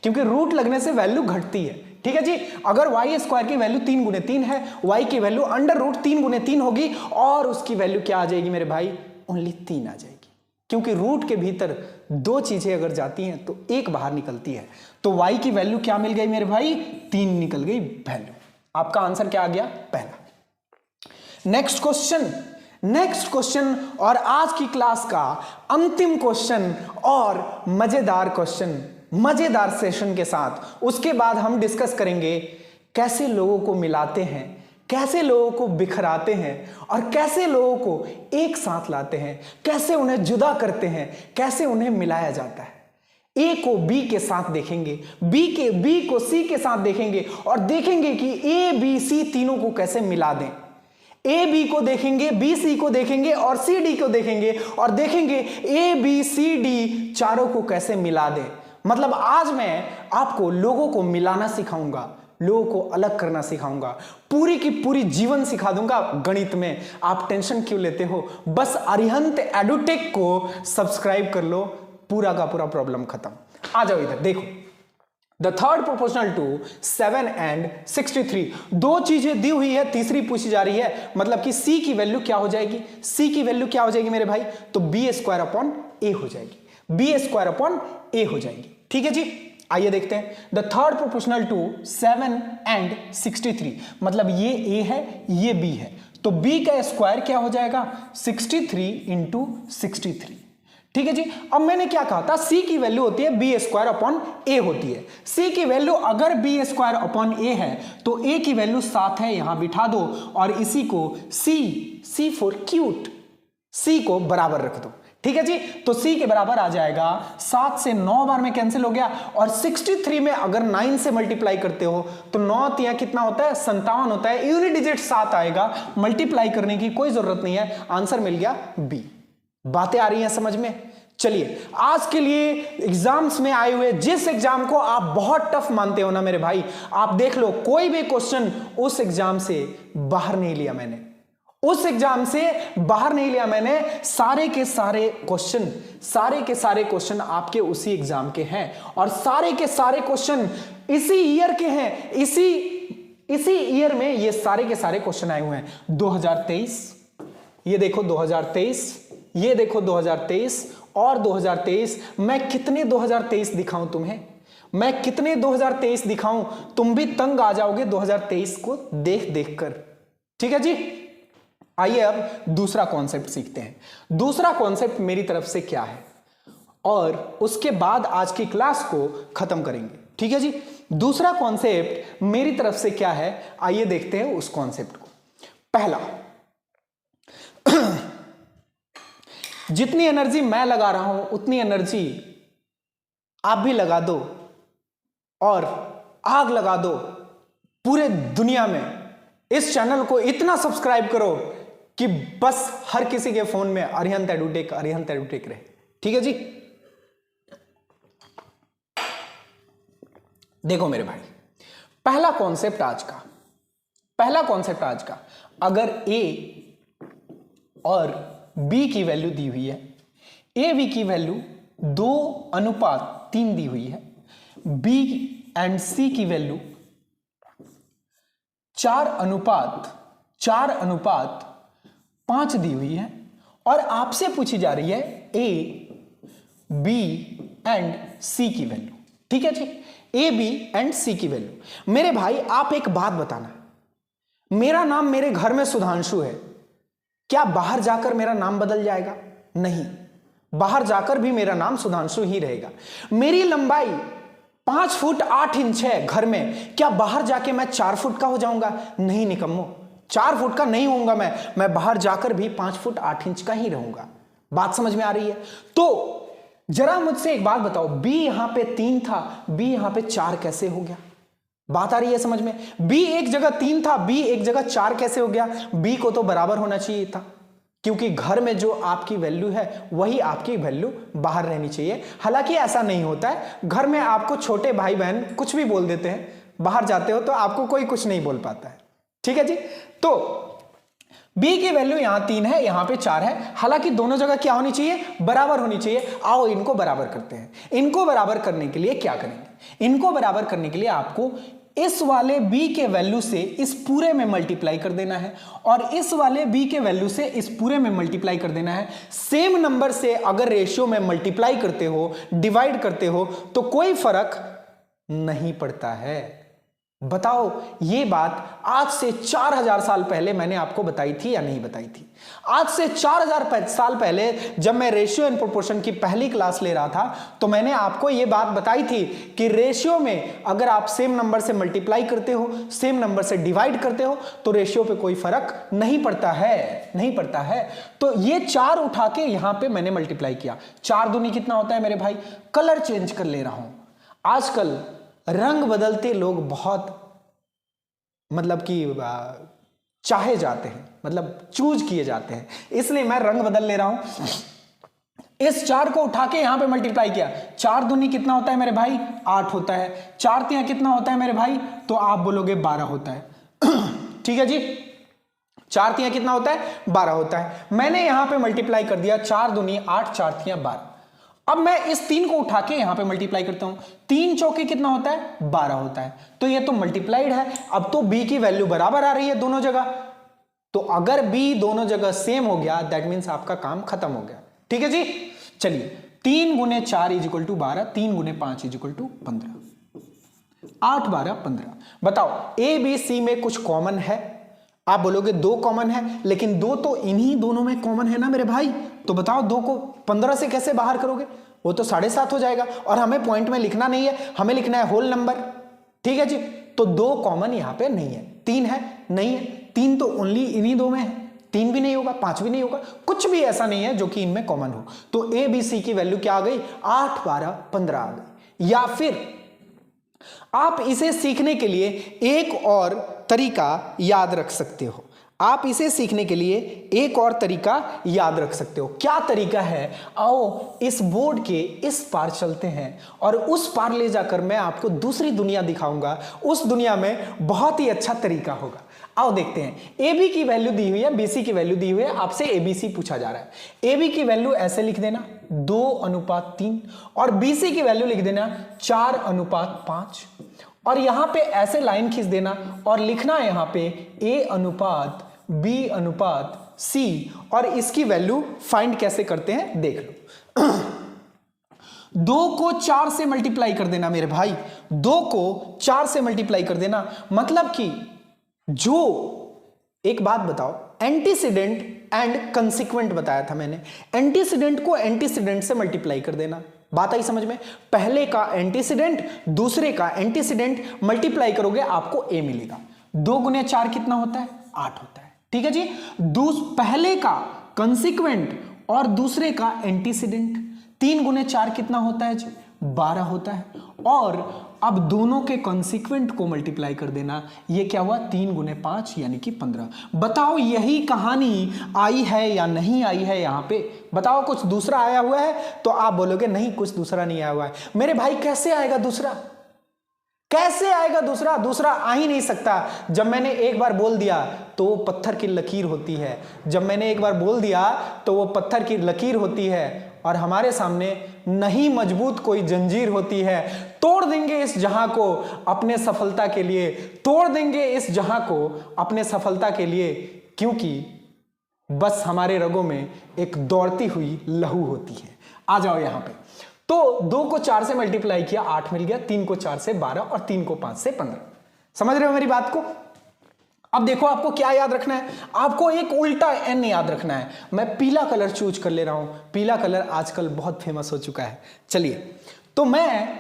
क्योंकि रूट लगने से वैल्यू घटती है। ठीक है जी, अगर वाई स्क्वायर की वैल्यू 3 गुने 3 है, वाई की वैल्यू अंडर रूट 3 गुने 3 होगी और उसकी वैल्यू क्या आ जाएगी मेरे भाई, ओनली 3 आ जाएगी। क्योंकि रूट के भीतर दो चीजें अगर जाती हैं तो एक बाहर निकलती है। तो वाई की वैल्यू क्या मिल गई मेरे भाई, 3 निकल गई वैल्यू। आपका आंसर क्या आ गया, पहला। नेक्स्ट क्वेश्चन और आज की क्लास का अंतिम क्वेश्चन और मजेदार क्वेश्चन, मजेदार सेशन के साथ। उसके बाद हम डिस्कस करेंगे कैसे लोगों को मिलाते हैं, कैसे लोगों को बिखराते हैं और कैसे लोगों को एक साथ लाते हैं, कैसे उन्हें जुदा करते हैं, कैसे उन्हें मिलाया जाता है। ए को बी के साथ देखेंगे, बी को सी के साथ देखेंगे और देखेंगे कि ए बी सी तीनों को कैसे मिला दें। ए बी को देखेंगे, बी सी को देखेंगे और सी डी को देखेंगे और देखेंगे ए बी सी डी चारों को कैसे मिला दें। मतलब आज मैं आपको लोगों को मिलाना सिखाऊंगा, लोगों को अलग करना सिखाऊंगा, पूरी की पूरी जीवन सिखा दूंगा गणित में। आप टेंशन क्यों लेते हो, बस अरिहंत एडुटेक को सब्सक्राइब कर लो, पूरा का पूरा प्रॉब्लम खत्म। आ जाओ इधर देखो, the third proportional to 7 and 63। दो चीजें दी हुई है, तीसरी पूछी जा रही है, मतलब कि सी की वैल्यू क्या हो जाएगी, सी की वैल्यू क्या हो जाएगी मेरे भाई, तो बी स्क्वायर अपॉन ए हो जाएगी, बी स्क्वायर अपॉन ए हो जाएगी। ठीक है जी, आइए देखते हैं। The third proportional to 7 and 63, मतलब ये ए है ये बी है, तो b का स्क्वायर क्या हो जाएगा 63 इंटू 63। ठीक है जी। अब मैंने क्या कहा था, c की वैल्यू होती है बी स्क्वायर अपॉन ए होती है। c की वैल्यू अगर बी स्क्वायर अपॉन ए है तो a की वैल्यू 7 है, यहां बिठा दो और इसी को c फॉर क्यूट, c को बराबर रख दो। ठीक है जी। तो c के बराबर आ जाएगा 7 से 9 बार में कैंसिल हो गया, और 63 में अगर 9 से मल्टीप्लाई करते हो तो 9 तिया कितना होता है 57 होता है, यूनिट डिजिट 7 आएगा, मल्टीप्लाई करने की कोई जरूरत नहीं है, आंसर मिल गया बी। बातें आ रही हैं समझ में? चलिए आज के लिए एग्जाम्स में आए हुए जिस एग्जाम को आप बहुत टफ मानते हो ना मेरे भाई, आप देख लो कोई भी क्वेश्चन उस एग्जाम से बाहर नहीं लिया मैंने, उस एग्जाम से बाहर नहीं लिया मैंने। सारे के सारे क्वेश्चन आपके उसी एग्जाम के हैं, और सारे के सारे क्वेश्चन इसी ईयर के हैं, इसी ईयर में ये सारे के सारे क्वेश्चन आए हुए हैं। 2023, ये देखो 2023, ये देखो 2023 और 2023। मैं कितने 2023 दिखाऊं तुम्हें, मैं कितने 2023 दिखाऊं, तुम भी तंग आ जाओगे 2023 को देख देख कर। ठीक है जी। आइए अब दूसरा कॉन्सेप्ट सीखते हैं। दूसरा कॉन्सेप्ट मेरी तरफ से क्या है, और उसके बाद आज की क्लास को खत्म करेंगे। ठीक है जी। दूसरा कॉन्सेप्ट मेरी तरफ से क्या है, आइए देखते हैं उस कॉन्सेप्ट को। पहला, जितनी एनर्जी मैं लगा रहा हूं उतनी एनर्जी आप भी लगा दो और आग लगा दो पूरे दुनिया में। इस चैनल को इतना सब्सक्राइब करो कि बस हर किसी के फोन में अरिहंत एडुटेक रहे। ठीक है जी। देखो मेरे भाई, पहला कॉन्सेप्ट आज का, अगर ए और बी की वैल्यू दी हुई है, ए बी की वैल्यू 2:3 दी हुई है, बी एंड सी की वैल्यू 4:5 दी हुई है, और आपसे पूछी जा रही है ए बी एंड सी की वैल्यू। ठीक है जी। ए बी एंड सी की वैल्यू। मेरे भाई आप एक बात बताना, मेरा नाम मेरे घर में सुधांशु है, क्या बाहर जाकर मेरा नाम बदल जाएगा? नहीं, बाहर जाकर भी मेरा नाम सुधांशु ही रहेगा। मेरी लंबाई 5 फुट 8 इंच है घर में, क्या बाहर जाके मैं 4 फुट का हो जाऊंगा? नहीं निकम्मो, 4 फुट का नहीं होऊंगा मैं बाहर जाकर भी 5 फुट 8 इंच का ही रहूंगा। बात समझ में आ रही है? तो जरा मुझसे एक बात बताओ, बी यहां पे 3 था, बी यहां पे 4 कैसे हो गया? बात आ रही है समझ में? बी एक जगह 3 था, बी एक जगह 4 कैसे हो गया? बी को तो बराबर होना चाहिए था, क्योंकि घर में जो आपकी वैल्यू है वही आपकी वैल्यू बाहर रहनी चाहिए। हालांकि ऐसा नहीं होता है, घर में आपको छोटे भाई बहन कुछ भी बोल देते हैं, बाहर जाते हो तो आपको कोई कुछ नहीं बोल पाता है। ठीक है जी। तो b की वैल्यू यहां 3 है, यहां पे 4 है, हालांकि दोनों जगह क्या होनी चाहिए? बराबर होनी चाहिए। आओ इनको बराबर करते हैं। इनको बराबर करने के लिए क्या करेंगे? इनको बराबर करने के लिए आपको इस वाले b के वैल्यू से इस पूरे में मल्टीप्लाई कर देना है, और इस वाले b के वैल्यू से इस पूरे में मल्टीप्लाई कर देना है। सेम नंबर से अगर रेशियो में मल्टीप्लाई करते हो, डिवाइड करते हो, तो कोई फर्क नहीं पड़ता है। बताओ ये बात आज से 4000 साल पहले मैंने आपको बताई थी या नहीं बताई थी? आज से 4000 साल पहले जब मैं रेशियो एंड प्रोपोर्शन की पहली क्लास ले रहा था तो मैंने आपको ये बात बताई थी कि रेशियो में अगर आप सेम नंबर से मल्टीप्लाई करते हो, सेम नंबर से डिवाइड करते हो, तो रेशियो पे कोई फर्क नहीं पड़ता है। तो ये 4 उठा के यहां पे मैंने मल्टीप्लाई किया। 4 दूनी कितना होता है मेरे भाई? कलर चेंज कर ले रहा हूं। आजकल रंग बदलते लोग बहुत मतलब कि चाहे जाते हैं, मतलब चूज किए जाते हैं, इसलिए मैं रंग बदल ले रहा हूं। इस 4 को उठा के यहां पे मल्टीप्लाई किया। 4 दूनी कितना होता है मेरे भाई? 8 होता है। 4 तिया कितना होता है मेरे भाई? तो आप बोलोगे 12 होता है। ठीक है जी। 4 तिया कितना होता है? 12 होता है। मैंने यहां पे मल्टीप्लाई कर दिया। 4 दूनी 8, 4 तिया 12। अब मैं इस 3 को उठा के यहां पे मल्टीप्लाई करता हूं। 3 चौके कितना होता है? 12 होता है। तो ये तो मल्टीप्लाइड है। अब तो b की वैल्यू बराबर आ रही है दोनों जगह। तो अगर b दोनों जगह सेम हो गया, दैट मीन्स आपका काम खत्म हो गया। ठीक है जी। चलिए 3 गुने 4 इज इक्वल टू 12, 3 गुने 5 इज इक्वल टू 15, 8 12 15। बताओ a b c में कुछ कॉमन है? आप बोलोगे 2 कॉमन है, लेकिन 2 तो इन्हीं दोनों में कॉमन है ना मेरे भाई, तो बताओ 2 को 15 से कैसे बाहर करोगे, वो तो 7.5 हो जाएगा। और हमें पॉइंट में लिखना नहीं है, हमें लिखना है होल नंबर, ठीक है जी। तो 2 कॉमन यहां पे नहीं है। 3 है, नहीं है, 3 तो ओनली इन्हीं 2 में है, 3 भी नहीं होगा, 5 भी नहीं होगा, कुछ भी ऐसा नहीं है जो कि इनमें कॉमन हो। तो ए बी सी की वैल्यू क्या आ गई, 8, 12, 15 आ गई। या फिर आप इसे सीखने के लिए एक और तरीका याद रख सकते हो, आप इसे सीखने के लिए एक और तरीका याद रख सकते हो। क्या तरीका है, आओ इस बोर्ड के इस पार चलते हैं और उस पार ले जाकर मैं आपको दूसरी दुनिया दिखाऊंगा। उस दुनिया में बहुत ही अच्छा तरीका होगा। आओ देखते हैं। ए बी की वैल्यू दी हुई है, बी सी की वैल्यू दी हुई है, आपसे ए बी सी पूछा जा रहा है। ए बी की वैल्यू ऐसे लिख देना 2:3 और बी सी की वैल्यू लिख देना 4:5 और यहां पे ऐसे लाइन खींच देना और लिखना यहां पे A:B:C और इसकी वैल्यू फाइंड कैसे करते हैं देख लो। 2 को 4 से मल्टीप्लाई कर देना मेरे भाई, 2 को 4 से मल्टीप्लाई कर देना, मतलब कि जो एक बात बताओ, एंटीसीडेंट एंड कंसिक्वेंट बताया था मैंने, एंटीसीडेंट को एंटीसीडेंट से मल्टीप्लाई कर देना। बात आई समझ में, पहले का एंटीसीडेंट दूसरे का एंटीसीडेंट मल्टीप्लाई करोगे आपको ए मिलेगा। 2 गुने 4 कितना होता है, 8 होता है, ठीक है जी। पहले का कंसिक्वेंट और दूसरे का एंटीसीडेंट, 3 गुने 4 कितना होता है जी, 12 होता है। और अब दोनों के कॉन्सिक्वेंट को मल्टीप्लाई कर देना, ये क्या हुआ, 3 गुने 5 यानी कि 15। बताओ यही कहानी आई है या नहीं आई है यहां पे, बताओ कुछ दूसरा आया हुआ है, तो आप बोलोगे नहीं कुछ दूसरा नहीं आया हुआ है। मेरे भाई कैसे आएगा दूसरा, कैसे आएगा दूसरा, दूसरा आ ही नहीं सकता। जब मैंने एक बार बोल दिया तो वो पत्थर की लकीर होती है, जब मैंने एक बार बोल दिया तो वो पत्थर की लकीर होती है और हमारे सामने नहीं मजबूत कोई जंजीर होती है। तोड़ देंगे इस जहां को अपने सफलता के लिए, तोड़ देंगे इस जहां को अपने सफलता के लिए, क्योंकि बस हमारे रगों में एक दौड़ती हुई लहू होती है। आ जाओ यहां पे। तो 2 को 4 से मल्टीप्लाई किया 8 मिल गया, 3 को 4 से 12 और 3 को 5 से 15। समझ रहे हो मेरी बात को। अब देखो आपको क्या याद रखना है, आपको एक उल्टा एन याद रखना है। मैं पीला कलर चूज कर ले रहा हूं, पीला कलर आजकल बहुत फेमस हो चुका है। चलिए, तो मैं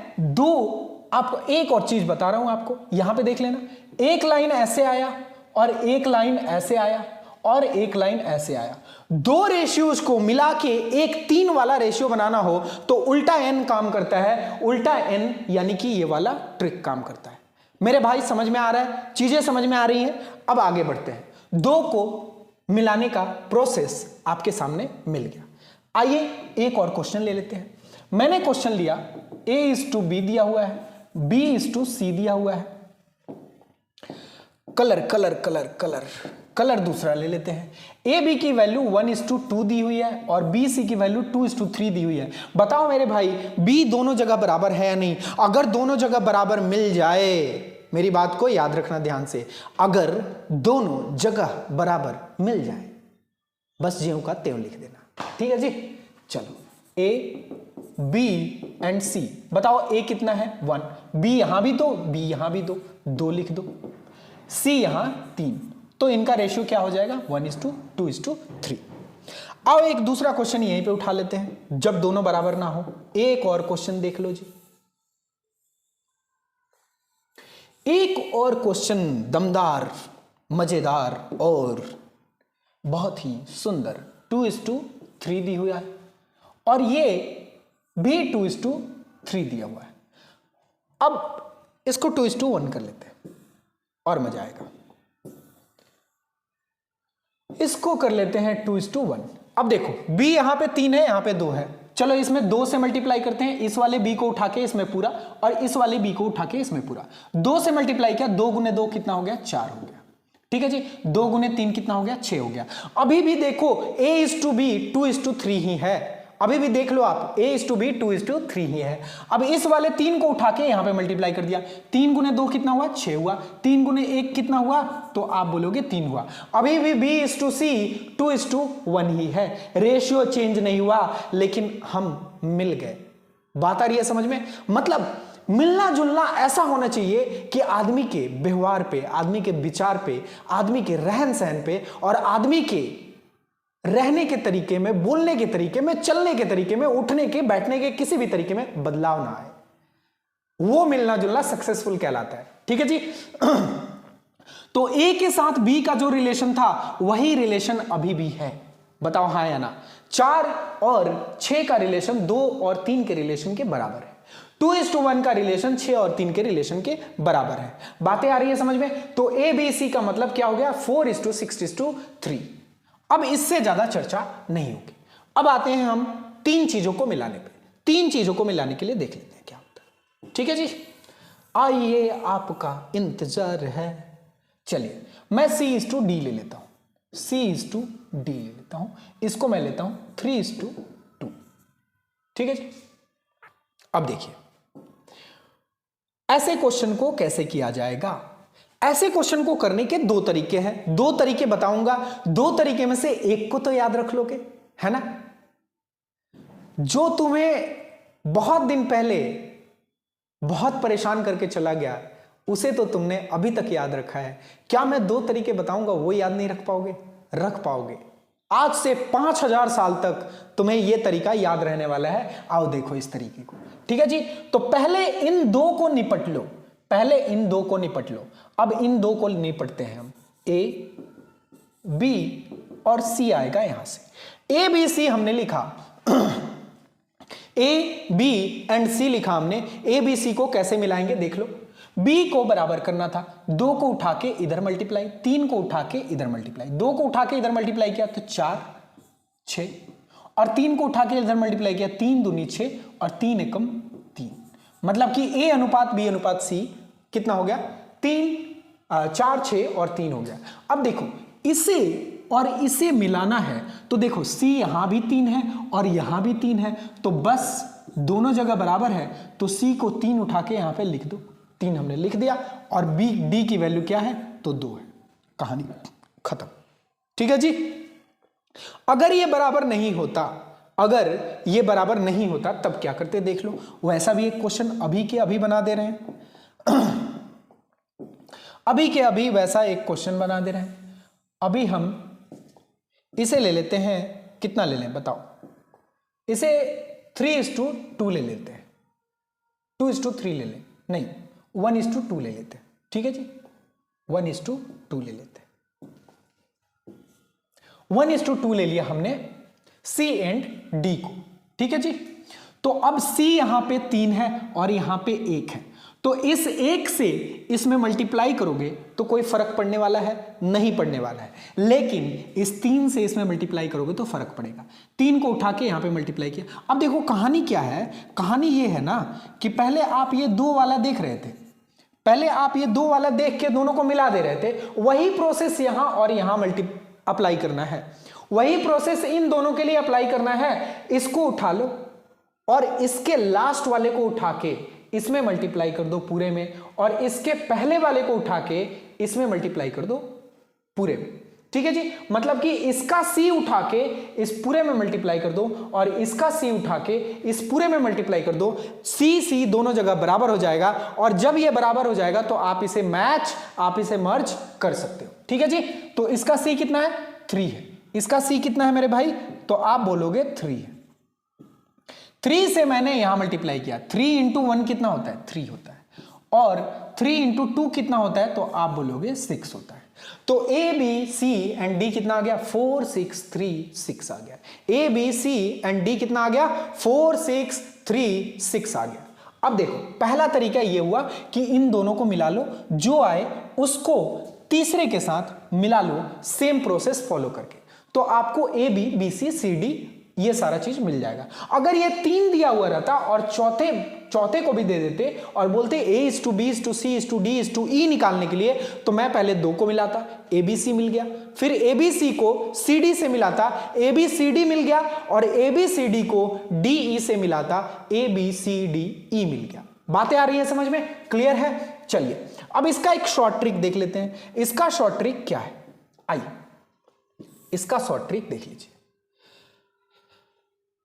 आपको एक और चीज बता रहा हूं आपको, यहां पे देख लेना, एक लाइन ऐसे आया और एक लाइन ऐसे आया और एक लाइन ऐसे आया। 2 रेशियोज को मिला के एक 3 वाला रेशियो बनाना हो तो उल्टा एन काम करता है। उल्टा एन यानी कि ये वाला ट्रिक काम करता है। मेरे भाई समझ में आ रहा है, चीजें समझ में आ रही हैं। अब आगे बढ़ते हैं। 2 को मिलाने का प्रोसेस आपके सामने मिल गया। आइए एक और क्वेश्चन ले लेते हैं। मैंने क्वेश्चन लिया A:B दिया हुआ है, B:C दिया हुआ है। कलर दूसरा ले लेते हैं। AB की वैल्यू 1:2 दी हुई है और BC की वैल्यू 2:3 दी हुई है। बताओ मेरे भाई B दोनों जगह बराबर है या नहीं। अगर दोनों जगह बराबर मिल जाए, मेरी बात को याद रखना ध्यान से, अगर दोनों जगह बराबर मिल जाए, बस ज्यों का त्यों लिख देना, ठीक है जी। चलो A, B एंड C, बताओ A कितना है 1, B यहां भी 2, B यहां भी 2 लिख दो, C यहां 3, तो इनका रेशियो क्या हो जाएगा 1:2:3। आओ एक दूसरा क्वेश्चन यहीं पे उठा लेते हैं, जब दोनों बराबर ना हो। एक और क्वेश्चन देख लो जी, एक और क्वेश्चन दमदार, मजेदार और बहुत ही सुंदर। 2:3 दी हुआ है और ये भी 2:3 दिया हुआ है। अब इसको 2:1 कर लेते हैं और मजा आएगा। इसको कर लेते हैं 2:1। अब देखो b यहां पे 3 है, यहां पे 2 है, चलो इसमें 2 से मल्टीप्लाई करते हैं। इस वाले b को उठा के इसमें पूरा और इस वाले b को उठा के इसमें पूरा। 2 से मल्टीप्लाई किया, 2 गुने 2 कितना हो गया 4 हो गया, ठीक है जी। 2 गुने 3 कितना हो गया 6 हो गया। अभी भी देखो A:B 2:3 ही है, अभी भी देख लो आप A:B 2:3 ही है। अब इस वाले 3 को उठा के यहां पे मल्टीप्लाई कर दिया, 3 गुने 2 कितना हुआ 6 हुआ, 3 गुने 1 कितना हुआ, तो आप बोलोगे 3 हुआ। अभी भी B:C 2:1 ही है, रेशियो चेंज नहीं हुआ, लेकिन हम मिल गए। बात आ रही है समझ में। मतलब मिलना जुलना ऐसा होना चाहिए कि आदमी के व्यवहार पे, आदमी के विचार पे, आदमी के रहन सहन पे और आदमी के रहने के तरीके में, बोलने के तरीके में, चलने के तरीके में, उठने के, बैठने के किसी भी तरीके में बदलाव ना आए। वो मिलना जुलना सक्सेसफुल कहलाता है। ठीक है जी। तो ए के साथ बी का जो रिलेशन था वही रिलेशन अभी भी है। बताओ हाँ या ना। 4 और 6 का रिलेशन 2 और 3 के रिलेशन के बराबर है। 2:1 का रिलेशन 6 और 3 के रिलेशन के बराबर है। बातें आ रही है समझ में? तो ए बी सी का मतलब क्या हो गया? 4:6:3। अब इससे ज्यादा चर्चा नहीं होगी। अब आते हैं हम 3 चीजों को मिलाने पे। 3 चीजों को मिलाने के लिए देख लेते हैं क्या होता है। ठीक है जी, आइए आपका इंतजार है। चलिए मैं C:D ले लेता हूं, C:D ले लेता हूं, इसको मैं लेता हूं 3:2। ठीक है जी। अब देखिए ऐसे क्वेश्चन को कैसे किया जाएगा। ऐसे क्वेश्चन को करने के 2 तरीके हैं, 2 तरीके बताऊंगा। 2 तरीके में से एक को तो याद रख लोगे, है ना? जो तुम्हें बहुत दिन पहले बहुत परेशान करके चला गया उसे तो तुमने अभी तक याद रखा है। क्या मैं 2 तरीके बताऊंगा वो याद नहीं रख पाओगे? रख पाओगे। आज से 5000 साल तक तुम्हें यह तरीका याद रहने वाला है। आओ देखो इस तरीके को। ठीक है जी। तो पहले इन 2 को निपट लो, पहले इन 2 को निपट लो। अब इन 2 को निपटते हैं हम। ए बी और सी आएगा यहां से। ए बी सी हमने लिखा, ए बी एंड सी लिखा हमने। ए बी सी को कैसे मिलाएंगे देख लो। बी को बराबर करना था, 2 को उठा के इधर मल्टीप्लाई, 3 को उठा के इधर मल्टीप्लाई, 2 को उठा के इधर मल्टीप्लाई किया तो 4 6 और 3 को उठा के इधर मल्टीप्लाई किया 3 दूनी 6 और 3 एकम 3। मतलब कि ए अनुपात बी अनुपात सी कितना हो गया? 4 6 और 3 हो गया। अब देखो इसे और इसे मिलाना है तो देखो सी यहां भी 3 है और यहां भी 3 है, तो बस दोनों जगह बराबर है तो सी को 3 उठा के यहां पे लिख दो। 3 हमने लिख दिया और बी डी की वैल्यू क्या है? तो 2 है। कहानी खत्म। ठीक है जी। अगर ये बराबर नहीं होता, अगर ये बराबर नहीं होता तब क्या करते देख लो। वैसा भी एक क्वेश्चन अभी के अभी बना दे रहे हैं। अभी के अभी वैसा एक क्वेश्चन बना दे रहे हैं। अभी हम इसे ले लेते हैं, कितना ले लें बताओ? इसे 3:2 ले लेते हैं, 2:3 ले लें, नहीं 1:2 ले लेते हैं। ठीक है जी, 1:2 ले लेते हैं। 1:2 ले लिया हमने C एंड D को। ठीक है जी। तो अब C यहां पे 3 है और यहां पे 1 है, तो इस 1 से इसमें मल्टीप्लाई करोगे तो कोई फर्क पड़ने वाला है? नहीं पड़ने वाला है। लेकिन इस 3 से इसमें मल्टीप्लाई करोगे तो फर्क पड़ेगा। 3 को उठा के यहां पे मल्टीप्लाई किया। अब देखो कहानी क्या है, कहानी ये है ना कि पहले आप ये 2 वाला देख रहे थे, पहले आप ये 2 वाला देख के दोनों को मिला दे रहे थे। वही प्रोसेस यहां और यहां अप्लाई करना है, वही प्रोसेस इन दोनों के लिए अप्लाई करना है। इसको उठा लो और इसके लास्ट वाले को उठा के इसमें मल्टीप्लाई कर दो पूरे में, और इसके पहले वाले को उठा के इसमें मल्टीप्लाई कर दो पूरे में। ठीक है जी। मतलब कि इसका C उठा के इस पूरे में मल्टीप्लाई कर दो और इसका C उठा के इस पूरे में मल्टीप्लाई कर दो। C दोनों जगह बराबर हो जाएगा, और जब ये बराबर हो जाएगा तो आप इसे मैच, आप इसे मर्ज कर सकते हो। ठीक है जी। तो इसका C कितना है? 3 है। इसका C कितना है मेरे भाई? तो आप बोलोगे 3 है। 3 से मैंने यहां मल्टीप्लाई किया, 3 × 1 कितना होता है? 3 होता है, और 3 × 2 कितना होता है? तो आप बोलोगे 6 होता है। तो A B C and D कितना आ गया? 4 6 3 6 आ गया। A B C and D कितना आ गया? 4 6 3 6 आ गया। अब देखो पहला तरीका ये हुआ कि इन दोनों को मिला लो, जो आए उसको तीसरे के साथ मिला लो, सेम प्रोसेस फॉलो करके, तो आपको A B B C C D ये सारा चीज मिल जाएगा। अगर ये 3 दिया हुआ रहता और चौथे को भी दे देते और बोलते A:B:C:D:E निकालने के लिए, तो मैं पहले 2 को मिलाता, ABC मिल गया, फिर ABC को CD से मिलाता, ABCD मिल गया, और ABCD को DE से मिलाता, ABCDE मिल गया। बातें आ रही है समझ में? क्लियर है? चलिए अब इसका एक शॉर्ट ट्रिक देख लेते हैं। इसका शॉर्ट ट्रिक क्या है? आइए इसका शॉर्ट ट्रिक देख लीजिए।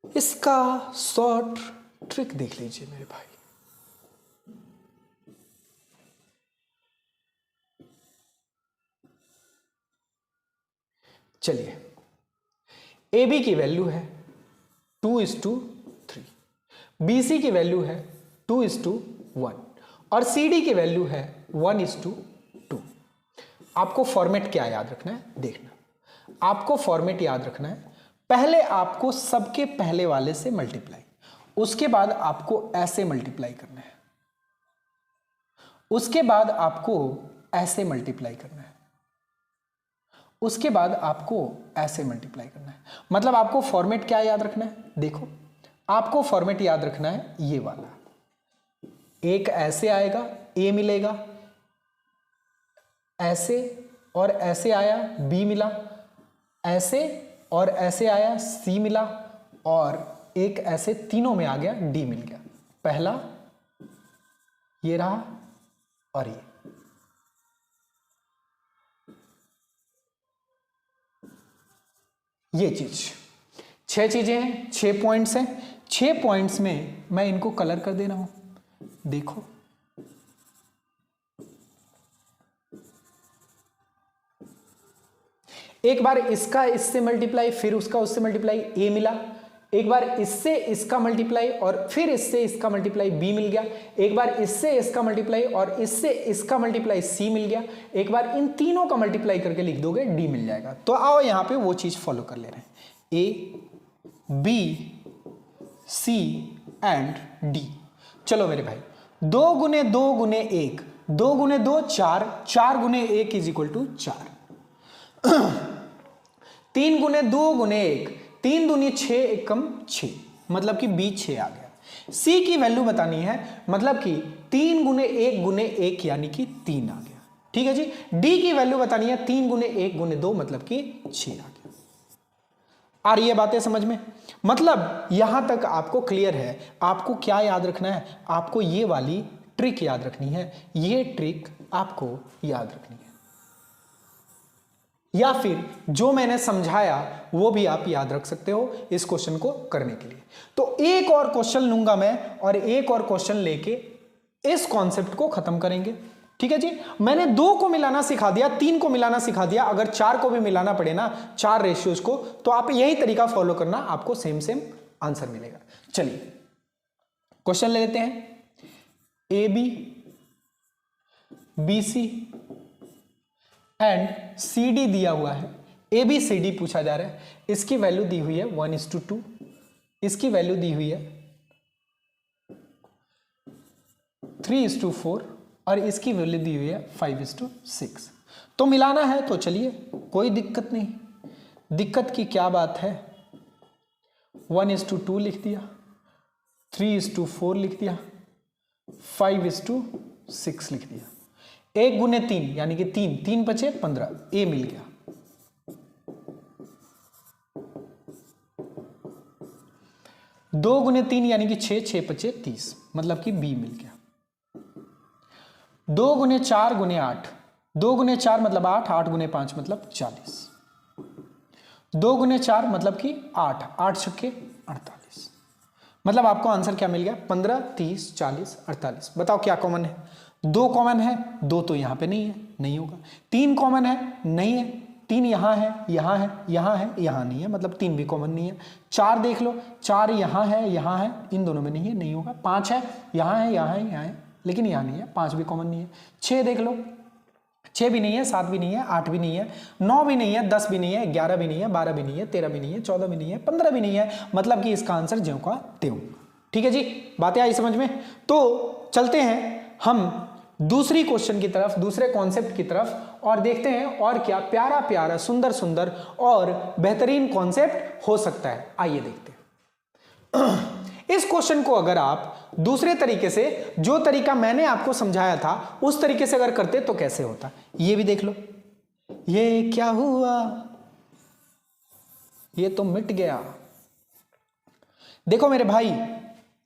इसका शॉर्ट ट्रिक देख लीजिए मेरे भाई। चलिए, ए बी की वैल्यू है 2:3, बी सी की वैल्यू है 2:1 और सी डी की वैल्यू है 1:2। आपको फॉर्मेट क्या याद रखना है, देखना, आपको फॉर्मेट याद रखना है, पहले आपको सबके पहले वाले से मल्टीप्लाई, उसके बाद आपको ऐसे मल्टीप्लाई करना है, उसके बाद आपको ऐसे मल्टीप्लाई करना है, उसके बाद आपको ऐसे मल्टीप्लाई करना है। मतलब आपको फॉर्मेट क्या याद रखना है, देखो आपको फॉर्मेट याद रखना है ये वाला, एक ऐसे आएगा ए मिलेगा, ऐसे और ऐसे आया बी मिला, ऐसे और ऐसे आया सी मिला, और एक ऐसे तीनों में आ गया डी मिल गया। पहला ये रहा और ये चीज, 6 चीजें हैं, 6 पॉइंट्स हैं, 6 पॉइंट्स में मैं इनको कलर कर दे रहा हूं, देखो एक बार इसका इससे मल्टीप्लाई, फिर उसका उससे मल्टीप्लाई, ए मिला, एक बार इससे इसका मल्टीप्लाई और फिर इससे इसका मल्टीप्लाई, बी मिल गया, एक बार इससे इसका मल्टीप्लाई और इससे इसका मल्टीप्लाई, सी मिल गया, एक बार इन तीनों का मल्टीप्लाई करके लिख दोगे डी मिल जाएगा। तो आओ यहां पे वो चीज फॉलो कर ले रहे हैं, A B C and D. चलो मेरे भाई, 2 गुने 2 गुने 1, 2 गुने 2 4, 4 गुने 1 इज इक्वल टू 4, 3 गुने 2 गुने 1, 3 दूनी 6, 1 कम 6, मतलब कि बी 6 आ गया। सी की वैल्यू बतानी है, मतलब कि 3 गुने 1 गुने 1 यानी कि 3 आ गया, ठीक है जी। डी की वैल्यू बतानी है 3 गुने 1 गुने 2 मतलब कि 6 आ गया। आ रही है बातें समझ में? मतलब यहां तक आपको क्लियर है। आपको क्या याद रखना है, आपको ये वाली ट्रिक याद रखनी है, ये ट्रिक आपको याद रखनी है, या फिर जो मैंने समझाया वो भी आप याद रख सकते हो इस क्वेश्चन को करने के लिए। तो एक और क्वेश्चन लूंगा मैं और एक और क्वेश्चन लेके इस कॉन्सेप्ट को खत्म करेंगे, ठीक है जी। मैंने 2 को मिलाना सिखा दिया, 3 को मिलाना सिखा दिया, अगर 4 को भी मिलाना पड़े ना, 4 रेशियोज को, तो आप यही तरीका फॉलो करना, आपको सेम सेम आंसर मिलेगा। चलिए क्वेश्चन ले लेते हैं, A B B C and C D दिया हुआ है, ए बी सी डी पूछा जा रहा है, इसकी वैल्यू दी हुई है 1:2, इसकी वैल्यू दी हुई है 3:4 और इसकी वैल्यू दी हुई है 5:6। तो मिलाना है तो चलिए कोई दिक्कत नहीं, दिक्कत की क्या बात है, 1:2 लिख दिया, 3:4 लिख दिया, 5:6 लिख दिया, 1 गुने 3 यानी कि 3, 3 बचे 15, ए मिल गया। दो गुने 3 यानी कि 6, 6 बचे 30, मतलब कि बी मिल गया। 2 गुने 4 गुने 8, 2 गुने 4 मतलब 8, 8 गुने 5 मतलब 40, 2 गुने 4 मतलब कि 8, 8 छक्के 48, मतलब आपको आंसर क्या मिल गया, 15, 30, 40, 48। बताओ क्या कॉमन है, 2 कॉमन है, 2 तो यहां पे नहीं है, नहीं होगा। 3 कॉमन है, नहीं है, 3 यहां है, यहां है, यहां है, यहां नहीं है, मतलब 3 भी कॉमन नहीं है। 4 देख लो, 4 यहां है, यहां है, इन दोनों में नहीं है, नहीं होगा। 5 है, यहां है, यहां है, यहां है, लेकिन यहां नहीं है, 5 भी कॉमन नहीं है। 6 देख लो, 6 भी नहीं है, 7 भी नहीं है, 8 भी नहीं है, 9 भी नहीं है, 10 भी नहीं है, 11 भी नहीं है, 12 भी नहीं है, 13 भी नहीं है, 14 भी नहीं है, 15 भी नहीं है, मतलब कि इसका आंसर ज्यों का त्यों। ठीक है जी, बातें आई समझ में? तो चलते हैं हम दूसरी क्वेश्चन की तरफ, दूसरे कॉन्सेप्ट की तरफ, और देखते हैं और क्या प्यारा प्यारा सुंदर सुंदर और बेहतरीन कॉन्सेप्ट हो सकता है। आइए देखते हैं। इस क्वेश्चन को अगर आप दूसरे तरीके से, जो तरीका मैंने आपको समझाया था उस तरीके से अगर करते तो कैसे होता, ये भी देख लो। ये क्या हुआ, ये तो मिट गया। देखो मेरे भाई,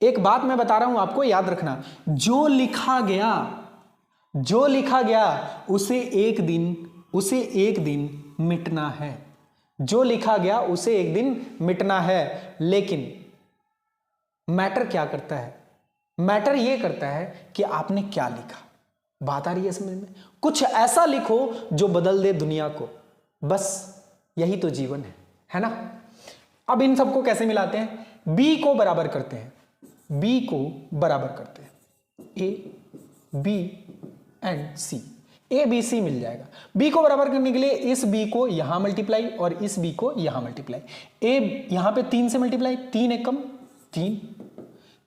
एक बात मैं बता रहा हूं आपको, याद रखना, जो लिखा गया उसे एक दिन मिटना है। जो लिखा गया उसे एक दिन मिटना है, लेकिन मैटर क्या करता है, मैटर ये करता है कि आपने क्या लिखा। बात आ रही है समझ में? कुछ ऐसा लिखो जो बदल दे दुनिया को, बस यही तो जीवन है ना। अब इन सबको कैसे मिलाते हैं, b को बराबर करते हैं, b को बराबर करते हैं, a b and c, a b c मिल जाएगा। b को बराबर करने के लिए इस b को यहां मल्टीप्लाई और इस b को यहां मल्टीप्लाई, a यहां पे 3 से मल्टीप्लाई, 3 एकम 3,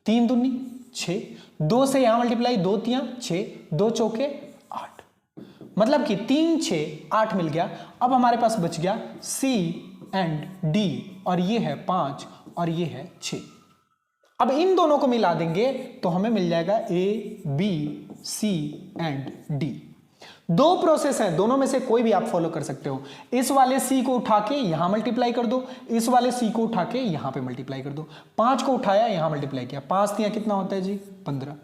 3 दूनी 6, 2 से यहां मल्टीप्लाई, 2 तियां 6, 2 चौके 8, मतलब कि 3 6 8 मिल गया। अब हमारे पास बच गया c एंड d, और ये है 5 और ये है 6। अब इन दोनों को मिला देंगे तो हमें मिल जाएगा a b c and d। दो प्रोसेस हैं, दोनों में से कोई भी आप फॉलो कर सकते हो। इस वाले c को उठा के यहां मल्टीप्लाई कर दो, इस वाले c को उठा के यहां पे मल्टीप्लाई कर दो। 5 को उठाया यहां मल्टीप्लाई किया, 5 तियां कितना होता है जी 15,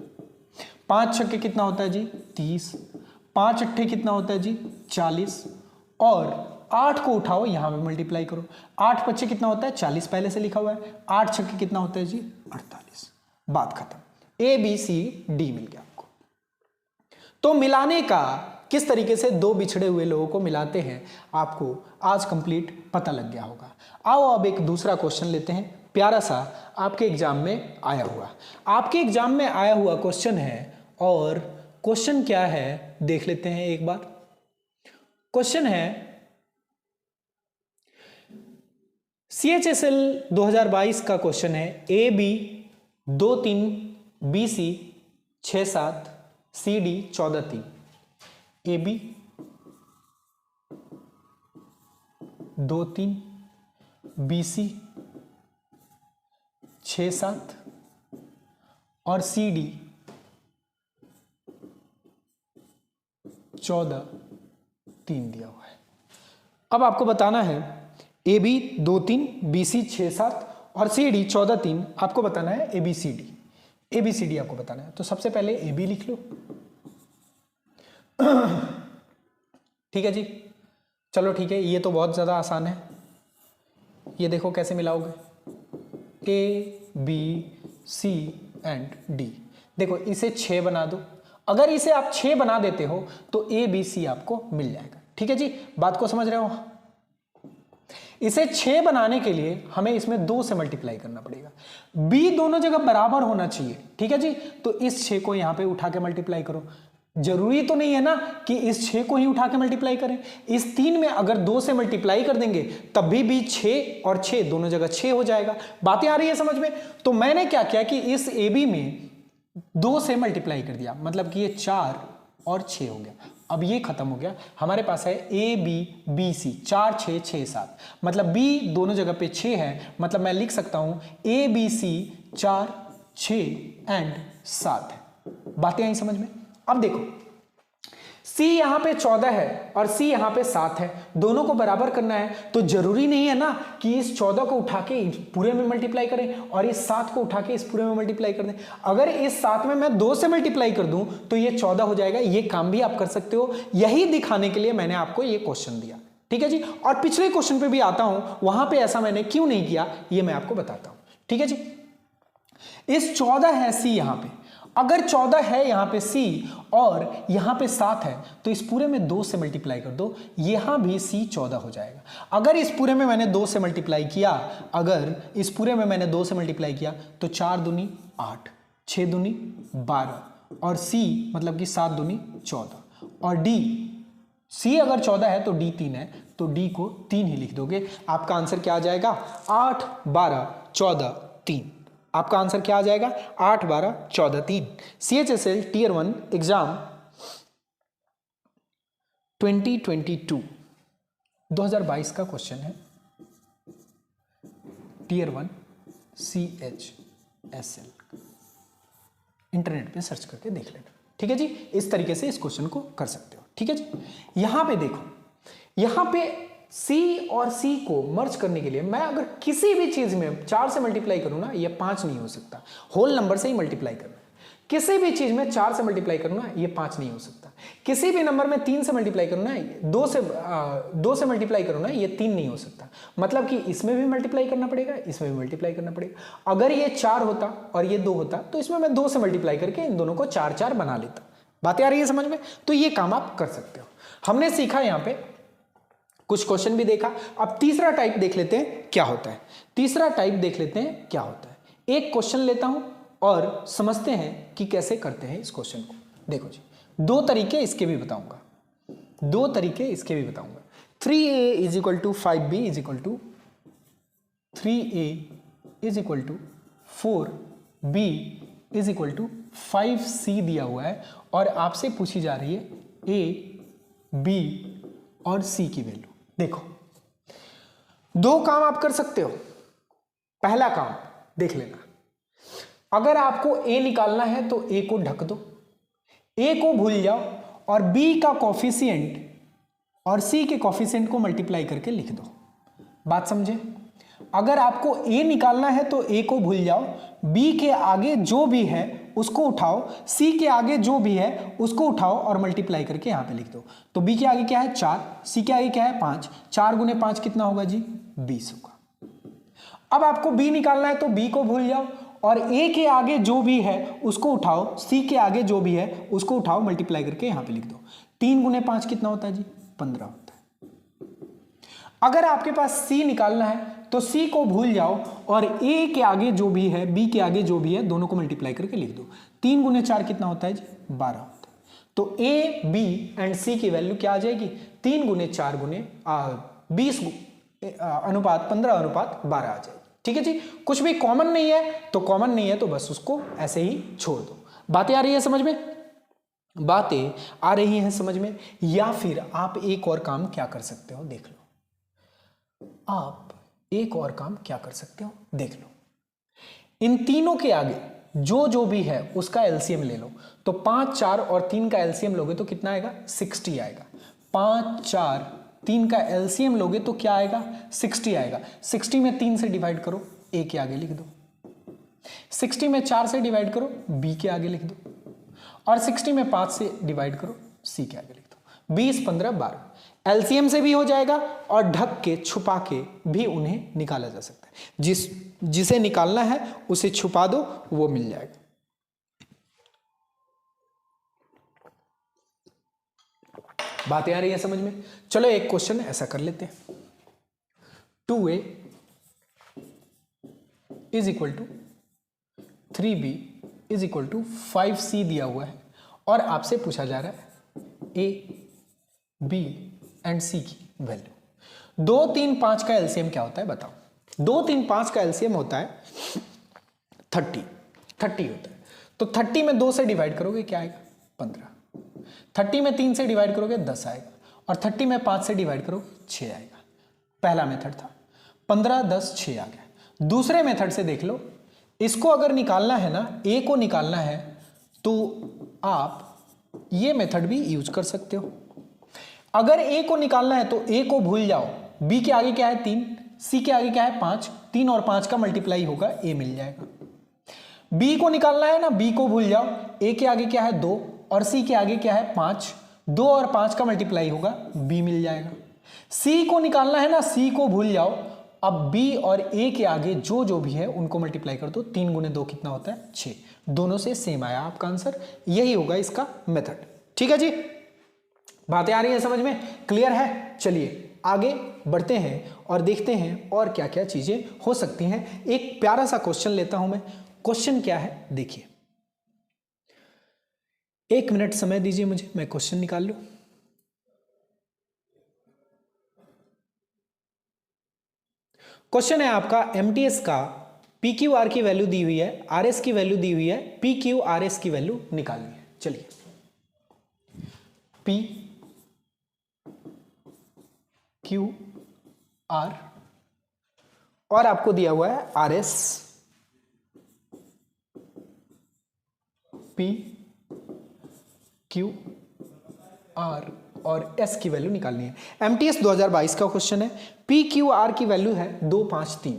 5 छक्के कितना होता है जी 30, 5 अट्ठे कितना होता है जी 40, और 8 को उठाओ यहां पे मल्टीप्लाई करो, 8 पच्चे कितना होता है 40 पहले से लिखा हुआ है, 8 छक्के कितना होता है जी 48। बात खत्म, ए बी सी डी मिल गया आपको। तो मिलाने का किस तरीके से दो बिछड़े हुए लोगों को मिलाते हैं आपको आज कंप्लीट पता लग गया होगा। आओ अब एक दूसरा क्वेश्चन लेते हैं, प्यारा सा आपके एग्जाम में आया हुआ, आपके एग्जाम में आया हुआ क्वेश्चन है। और क्वेश्चन क्या है देख लेते हैं एक बार। क्वेश्चन है CHSL 2022 का क्वेश्चन है, A B 2 3 B C 6 7 C D 14 3। A B 2 3 B C 6 7 और सी डी 14 3 दिया हुआ है। अब आपको बताना है ए बी 2 3 बी सी 6 7 और सी डी 14 3, आपको बताना है A B C D, A B C D आपको बताना है। तो सबसे पहले ए बी लिख लो, ठीक है जी। चलो ठीक है, ये तो बहुत ज़्यादा आसान है, ये देखो कैसे मिलाओगे, A B C and D. देखो इसे 6 बना दो, अगर इसे आप 6 बना देते हो तो ए बी सी आपको मिल जाएगा, ठीक है जी। बात को समझ रहे हो। इसे 6 बनाने के लिए हमें इसमें 2 से मल्टीप्लाई करना पड़ेगा, b दोनों जगह बराबर होना चाहिए, ठीक है जी। तो इस 6 को यहां पे उठा के मल्टीप्लाई करो। जरूरी तो नहीं है ना कि इस 6 को ही उठा के मल्टीप्लाई करें, इस 3 में अगर 2 से मल्टीप्लाई कर देंगे तब भी 6 और 6 दोनों जगह 6 हो जाएगा। बातें आ रही है समझ में। तो मैंने क्या किया कि इस ए बी में 2 से मल्टीप्लाई कर दिया, मतलब कि ये 4 और 6 हो गया। अब ये खत्म हो गया, हमारे पास है ए बी बी सी 4 6 6 7, मतलब b दोनों जगह पे 6 है, मतलब मैं लिख सकता हूं ए बी सी 4 6 एंड 7 है। बातें आई समझ में। अब देखो c यहां पे 14 है और c यहां पे 7 है, दोनों को बराबर करना है, तो जरूरी नहीं है ना कि इस 14 को उठा के इस पूरे में मल्टीप्लाई करें और इस 7 को उठा के इस पूरे में मल्टीप्लाई कर दें। अगर इस 7 में मैं 2 से मल्टीप्लाई कर दूं तो ये 14 हो जाएगा। ये काम भी आप कर सकते हो, यही दिखाने के लिए मैंने आपको ये क्वेश्चन दिया, ठीक है जी। और पिछले क्वेश्चन पे भी आता हूं, वहां पे ऐसा मैंने क्यों नहीं किया ये मैं आपको बताता हूं, ठीक है जी। इस 14 है c यहां पे, अगर 14 है यहां पे c और यहां पे 7 है तो इस पूरे में 2 से मल्टीप्लाई कर दो, यहां भी c 14 हो जाएगा। अगर इस पूरे में मैंने 2 से मल्टीप्लाई किया, अगर इस पूरे में मैंने 2 से मल्टीप्लाई किया तो 4 दूनी 8, 6 दूनी 12 और c मतलब कि 7 दूनी 14 और d, c अगर 14 है तो d 3 है, तो d को 3 ही लिख दोगे। आपका आंसर क्या आ जाएगा 8 12 14 3। आपका आंसर क्या आ जाएगा 8 12 14 3। CHSL Tier 1 एग्जाम 2022 का क्वेश्चन है, Tier 1 CHSL, इंटरनेट पे सर्च करके देख लेना, ठीक है जी। इस तरीके से इस क्वेश्चन को कर सकते हो, ठीक है जी। यहां पे देखो, यहां पे c और c को मर्ज करने के लिए मैं अगर किसी भी चीज में 4 से मल्टीप्लाई करूं ना, ये 5 नहीं हो सकता, होल नंबर से ही मल्टीप्लाई करना है। किसी भी चीज में 4 से मल्टीप्लाई करूं ना, ये 5 नहीं हो सकता। किसी भी नंबर में 3 से मल्टीप्लाई करूं ना, 2 से मल्टीप्लाई करूं ना, ये 3 नहीं हो सकता। मतलब कि इसमें भी मल्टीप्लाई करना पड़ेगा, इसमें भी मल्टीप्लाई करना पड़ेगा। अगर ये 4 होता और ये 2 होता तो इसमें मैं 2 से मल्टीप्लाई करके इन दोनों को 4 4 बना लेता। बातें आ रही है समझ में। तो ये काम आप कर सकते हो। हमने सीखा यहाँ पे कुछ क्वेश्चन भी देखा। अब तीसरा टाइप देख लेते हैं क्या होता है। तीसरा टाइप देख लेते हैं क्या होता है। एक क्वेश्चन लेता हूं और समझते हैं कि कैसे करते हैं इस क्वेश्चन को। देखो जी, दो तरीके इसके भी बताऊंगा, 3a is equal to 5b is equal to 3a is equal to 4b is equal to 5c दिया हुआ है और आपसे पूछी जा रही है a, b और c की वैल्यू। देखो, दो काम आप कर सकते हो। पहला काम देख लेना, अगर आपको a निकालना है तो a को ढक दो, a को भूल जाओ और b का कॉफिशिएंट और c के कॉफिशिएंट को मल्टीप्लाई करके लिख दो। बात समझे? अगर आपको a निकालना है तो a को भूल जाओ, b के आगे जो भी है उसको उठाओ, c के आगे जो भी है उसको उठाओ और मल्टीप्लाई करके यहां पे लिख दो। तो b के आगे क्या है 4, c के आगे क्या है 5, 4 गुने 5 कितना होगा जी 20 होगा। अब आपको b निकालना है तो b को भूल जाओ और a के आगे जो भी है उसको उठाओ, c के आगे जो भी है उसको उठाओ, मल्टीप्लाई करके यहां पे लिख दो। 3 गुने 5 कितना होता है जी 15 होता है। अगर आपके पास c निकालना है तो c को भूल जाओ और a के आगे जो भी है, b के आगे जो भी है, दोनों को मल्टीप्लाई करके लिख दो। 3 गुने 4 कितना होता है जी 12 होता है। तो a, b एंड c की वैल्यू क्या आ जाएगी 3 गुने 4 गुने 20 अनुपात 15 अनुपात 12 आ जाएगी। ठीक है जी, कुछ भी कॉमन नहीं है तो कॉमन नहीं है तो बस उसको ऐसे ही छोड़ दो। बातें आ रही है समझ में? बातें आ रही हैं समझ में? या फिर आप एक और काम क्या कर सकते हो देख लो, आप एक और काम क्या कर सकते हो देख लो। इन तीनों के आगे जो भी है उसका एलसीएम ले लो। तो 5, 4 और 3 का एलसीएम लोगे तो कितना आएगा 60 आएगा। 5, 4, 3 का एलसीएम लोगे तो क्या आएगा 60 आएगा। 60 में 3 से डिवाइड करो, a के आगे लिख दो। 60 में 4 से डिवाइड करो, b के आगे लिख दो। और 60 में 5 से डिवाइड करो, c के आगे लिख दो। 20, 15, 12 एलसीएम से भी हो जाएगा और ढक के छुपा के भी उन्हें निकाला जा सकता है। जिसे निकालना है उसे छुपा दो, वो मिल जाएगा। बातें आ रही है समझ में? चलो एक क्वेश्चन ऐसा कर लेते हैं। 2a is equal to 3b is equal to 5c दिया हुआ है और आपसे पूछा जा रहा है a, b एंड c की वैल्यू। 2, 3, 5 का एलसीएम क्या होता है बताओ? 2, 3, 5 का एलसीएम होता है 30 होता है। तो 30 में 2 से डिवाइड करोगे क्या आएगा 15। 30 में 3 से डिवाइड करोगे 10 आएगा और 30 में 5 से डिवाइड करोगे 6 आएगा। पहला मेथड था। 15, 10, 6 आ गया। दूसरे मेथड से देख लो, इसको अगर निकालना है ना, a को निकालना है तो आप ये मेथड भी यूज कर सकते हो। अगर a को निकालना है तो a को भूल जाओ, b के आगे क्या है 3, c के आगे क्या है 5, 3 और 5 का मल्टीप्लाई होगा, a मिल जाएगा। b को निकालना है ना, b को भूल जाओ, a के आगे क्या है 2 और c के आगे क्या है 5, 2 और 5 का मल्टीप्लाई होगा, b मिल जाएगा। c को निकालना है ना, c को भूल जाओ, अब b और a के आगे जो भी है उनको मल्टीप्लाई कर दो। 3 गुने 2 कितना होता है 6। दोनों से सेम आया आपका आंसर, यही होगा इसका मेथड। ठीक है जी, बातें आ रही है समझ में? क्लियर है? चलिए आगे बढ़ते हैं और देखते हैं और क्या क्या चीजें हो सकती हैं। एक प्यारा सा क्वेश्चन लेता हूं मैं। क्वेश्चन क्या है देखिए, 1 मिनट समय दीजिए मुझे, मैं क्वेश्चन निकाल लूं। क्वेश्चन है आपका एमटीएस का पी क्यू आर की वैल्यू दी हुई है, आरएस की वैल्यू दी हुई है, पी क्यू आर एस की वैल्यू निकालनी है। चलिए पी क्यू आर और आपको दिया हुआ है R S, P Q R और एस की वैल्यू निकालनी है। एमटीएस 2022 का क्वेश्चन है। पी क्यू आर की वैल्यू है 2, 5, 3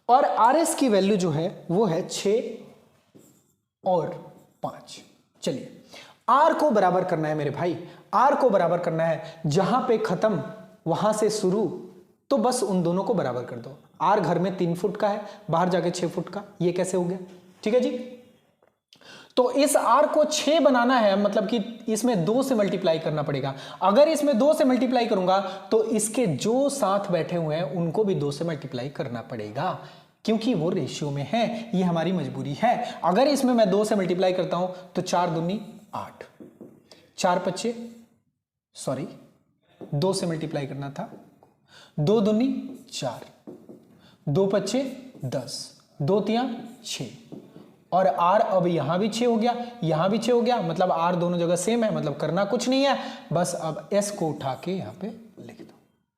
और आर एस की वैल्यू जो है वो है 6 और 5। चलिए आर को बराबर करना है मेरे भाई, आर को बराबर करना है। जहां पे खत्म वहां से शुरू, तो बस उन दोनों को बराबर कर दो। आर घर में 3 फुट का है, बाहर जाके 6 फुट का, ये कैसे हो गया? ठीक है जी। तो इस r को 6 बनाना है, मतलब कि इसमें 2 से मल्टीप्लाई करना पड़ेगा। अगर इसमें 2 से मल्टीप्लाई करूंगा तो इसके जो साथ बैठे हुए हैं उनको भी 2 से मल्टीप्लाई करना पड़ेगा, क्योंकि वो रेशियो में है, ये हमारी मजबूरी है। अगर इसमें मैं 2 से मल्टीप्लाई करता हूं तो 4 दूनी 8, 4 पच्चे, सॉरी 2 से मल्टीप्लाई करना था, 2 दूनी 4, 2 पच्चे 10, 2 तियां 6, और r अब यहां भी 6 हो गया, यहां भी 6 हो गया, मतलब r दोनों जगह सेम है, मतलब करना कुछ नहीं है, बस अब s को उठा के यहां पे लिख दो।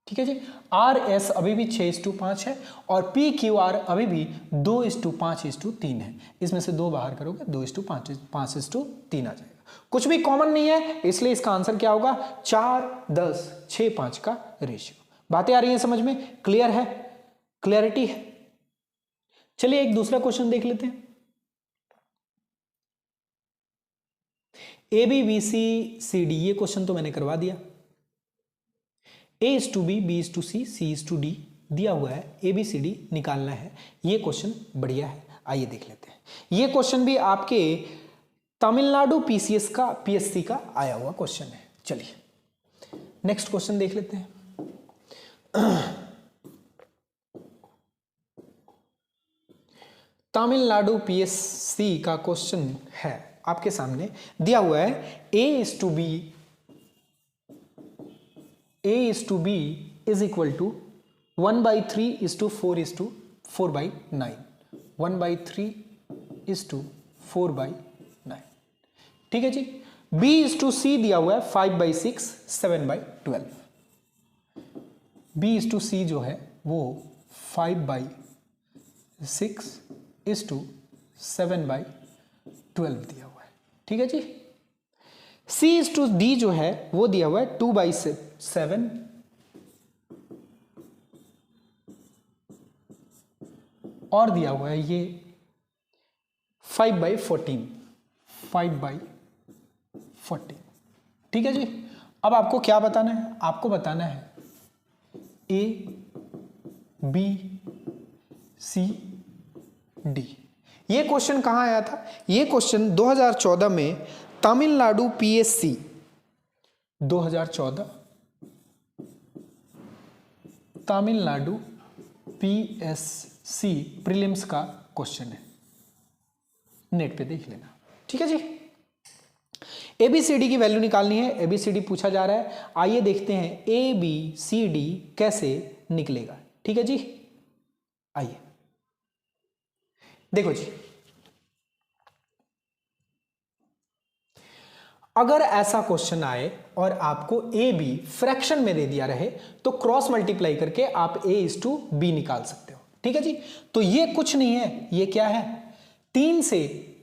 ठीक है जी, RS अभी भी 6:5 है और PQR अभी भी 2:5:3 है। इसमें से 2 बाहर करोगे 2:5, 5:3 आ जाएगा। कुछ भी कॉमन नहीं है, इसलिए इसका आंसर क्या होगा, 4, 10, 6, 5 का रेशियो। बातें आ रही हैं समझ में, क्लियर है, क्लियरिटी है। चलिए एक दूसरा क्वेश्चन देख लेते हैं। ABBCCD, ये क्वेश्चन तो मैंने करवा दिया। A:B, B:C, C:D दिया हुआ है, ABCD निकालना है। ये क्वेश्चन बढ़िया है, आइए देख लेते हैं। ये क्वेश्चन भी आपके तमिलनाडु PSC का आया हुआ क्वेश्चन है। चलिए नेक्स्ट क्वेश्चन देख लेते हैं। तमिलनाडु PSC का क्वेश्चन है आपके सामने, दिया हुआ है A:B is equal to 1/3:4:4/9, 1/3:4/9। ठीक है जी। B:C दिया हुआ है 5/6, 7/12। B:C जो है वो 5/6 7/12 दिया हुआ है। ठीक है जी। C:D जो है वो दिया हुआ है 2/7 और दिया हुआ है ये 5/14, 5/14। ठीक है जी। अब आपको क्या बताना है, आपको बताना है ABCD। ये क्वेश्चन कहाँ आया था, ये क्वेश्चन 2014 में Tamil Nadu PSC 2014 Tamil Nadu PSC prelims का क्वेश्चन है, नेट पे देख लेना। ठीक है जी। ABCD की वैल्यू निकालनी है, ABCD पूछा जा रहा है। आइए देखते हैं ABCD कैसे निकलेगा। ठीक है जी, आइए देखो जी। अगर ऐसा क्वेश्चन आए और आपको AB फ्रैक्शन में दे दिया रहे तो क्रॉस मल्टीप्लाई करके आप A:B निकाल सकते हो। ठीक है जी। तो ये कुछ नहीं है, ये क्या है, 3 से,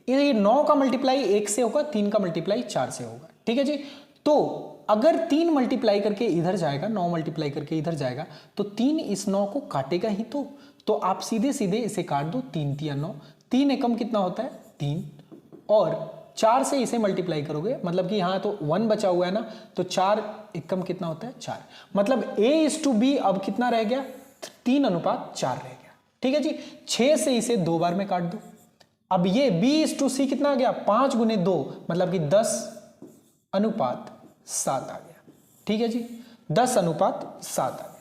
ये 9 का मल्टीप्लाई 1 से होगा, 3 का मल्टीप्लाई 4 से होगा। ठीक है जी। तो अगर 3 मल्टीप्लाई करके इधर जाएगा, 9 मल्टीप्लाई करके इधर जाएगा, तो 3 इस 9 को काटेगा ही। तो आप सीधे सीधे इसे काट दो, 3 तिया 9, 3 एकम कितना होता है 3, और 4 से इसे मल्टीप्लाई करोगे, मतलब कि यहां तो 1 बचा हुआ है ना, तो 4 एकम कितना होता है 4, मतलब A:B अब कितना रह गया 3:4 रह गया। ठीक है जी। 6 से इसे 2 बार में काट दो। अब ये B:C कितना आ गया 5 × 2, मतलब कि 10:7 आ गया। ठीक है जी, 10:7 आ गया।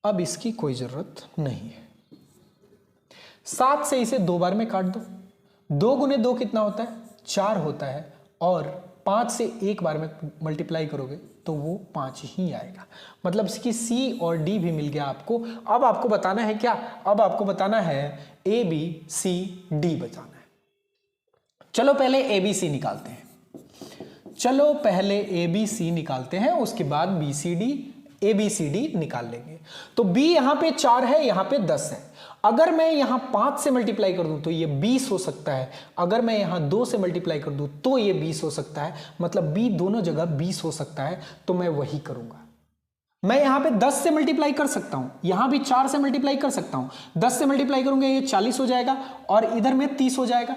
अब इसकी कोई जरूरत नहीं है। 7 से इसे 2 बार में काट दो, 2 × 2 कितना होता है 4 होता है, और 5 से 1 बार में मल्टीप्लाई करोगे तो वो 5 ही आएगा। मतलब इसकी C और D भी मिल गया आपको। अब आपको बताना है क्या, अब आपको बताना है ABCD बताना है। चलो पहले ABC निकालते हैं, चलो पहले ABC निकालते हैं, उसके बाद ABCD निकाल लेंगे। तो B यहां पे 4 है, यहां पे 10 है। अगर मैं यहां 5 से मल्टीप्लाई कर दूं तो ये 20 हो सकता है, अगर मैं यहां 2 से मल्टीप्लाई कर दूं तो ये 20 हो सकता है, मतलब B दोनों जगह 20 हो सकता है। तो मैं वही करूंगा, मैं यहां पे 10 से मल्टीप्लाई कर सकता हूं, यहां भी 4 से मल्टीप्लाई कर सकता हूं। 10 से मल्टीप्लाई करूंगा ये 40 हो जाएगा, और इधर में 30 हो जाएगा।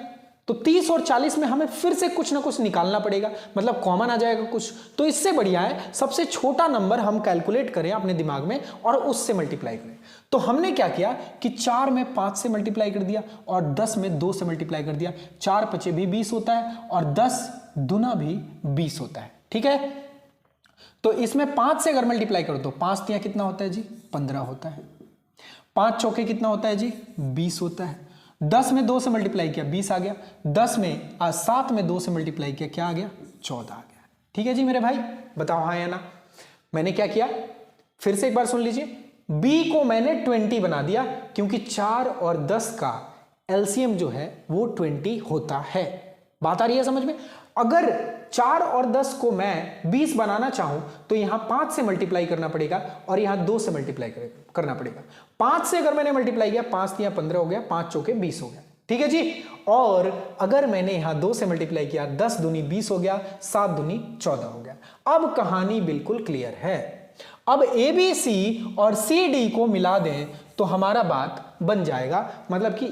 तो 30 और 40 में हमें फिर से कुछ ना कुछ निकालना पड़ेगा, मतलब कॉमन आ जाएगा कुछ। तो इससे बढ़िया है सबसे छोटा नंबर हम कैलकुलेट करें अपने दिमाग में और उससे मल्टीप्लाई करें। तो हमने क्या किया कि 4 में 5 से मल्टीप्लाई कर दिया और 10 में 2 से मल्टीप्लाई कर दिया। 4 पचे भी 20 होता है और 10 दूना भी 20 होता है। ठीक है, तो इसमें 5 से अगर मल्टीप्लाई कर दो, 5 तिया कितना होता है जी 15 होता है। 5 चौके कितना होता है जी 20 होता है। 10 में 2 से मल्टीप्लाई किया 20 आ गया। 7 में 2 से मल्टीप्लाई किया क्या आ गया 14 आ गया। ठीक है जी मेरे भाई, बताओ हाँ या ना। मैंने क्या किया, फिर से एक बार सुन लीजिए। b को मैंने 20 बना दिया क्योंकि 4 और 10 का एलसीएम जो है वो 20 होता है। बात आ रही है समझ में। अगर 4 और 10 को मैं 20 बनाना चाहूं तो यहां 5 से मल्टीप्लाई करना पड़ेगा और यहां 2 से मल्टीप्लाई करना पड़ेगा। 5 से अगर मैंने मल्टीप्लाई किया 5 तिया 15 हो गया, 5 चौके 20 हो गया। ठीक है जी। और अगर मैंने यहां 2 से मल्टीप्लाई किया 10 दूनी 20 हो गया, 7 दूनी 14 हो गया। अब कहानी बिल्कुल क्लियर है। अब ABC और CD को मिला दें तो हमारा बात बन जाएगा, मतलब कि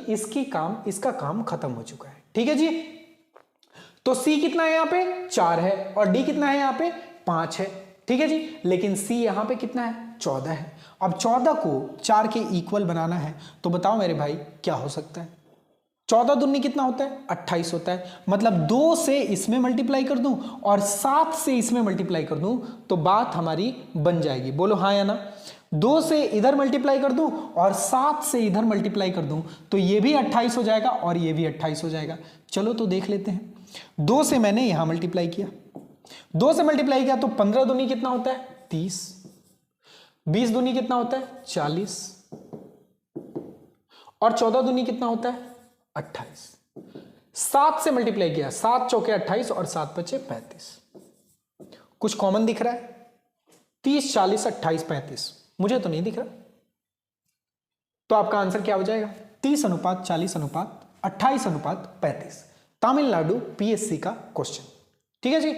इसका काम खत्म हो चुका है। ठीक है जी। तो C कितना है यहां पे 4 है और D कितना है यहां पे 5 है। ठीक है जी। लेकिन C यहां पे कितना है 14 है। अब 14 को 4 के इक्वल बनाना है तो बताओ मेरे भाई क्या हो सकता है। 14 दूनी कितना होता है 28 होता है। मतलब 2 से इसमें मल्टीप्लाई कर दूं और 7 से इसमें मल्टीप्लाई कर दूं तो बात हमारी बन जाएगी। बोलो हाँ या ना। 2 से इधर मल्टीप्लाई कर दूं और 7 से इधर मल्टीप्लाई कर दूं तो ये भी 28 हो जाएगा और ये भी 28 हो जाएगा। चलो तो देख लेते हैं। 2 से मैंने यहां मल्टीप्लाई किया, 2 से मल्टीप्लाई किया तो 15 दूनी कितना होता है 30, 20 दूनी कितना होता है 40 और 14 दूनी कितना होता है 28। 7 से मल्टीप्लाई किया, 7 चौके 28 और 7 पचे 35। कुछ कॉमन दिख रहा है 30 40 28 35, मुझे तो नहीं दिख रहा। तो आपका आंसर क्या हो जाएगा 30:40:28:35। तमिलनाडु PSC का क्वेश्चन। ठीक है जी।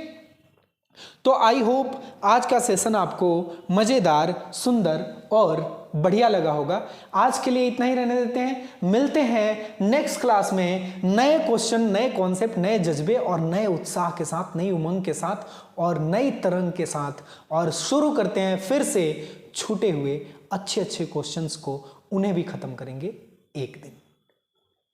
तो आई होप आज का सेशन आपको मजेदार, सुंदर और बढ़िया लगा होगा। आज के लिए इतना ही रहने देते हैं। मिलते हैं नेक्स्ट क्लास में नए क्वेश्चन, नए कॉन्सेप्ट, नए जज्बे और नए उत्साह के साथ, नई उमंग के साथ और नई तरंग के साथ। और शुरू करते हैं फिर से छूटे हुए अच्छे अच्छे क्वेश्चंस को, उन्हें भी खत्म करेंगे एक दिन।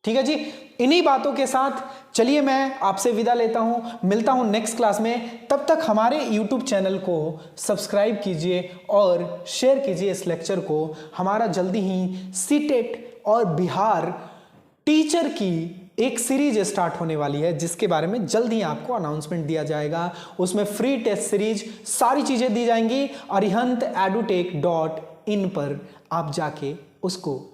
ठीक है जी। इन्हीं बातों के साथ चलिए मैं आपसे विदा लेता हूं, मिलता हूं नेक्स्ट क्लास में। तब तक हमारे YouTube चैनल को सब्सक्राइब कीजिए और शेयर कीजिए इस लेक्चर को। हमारा जल्दी ही सीटेट और बिहार टीचर की एक सीरीज स्टार्ट होने वाली है जिसके बारे में जल्द ही आपको अनाउंसमेंट दिया जाएगा। उसमें फ्री टेस्ट सीरीज सारी चीजें दी जाएंगी। arihanteduTech.in पर आप जाके उसको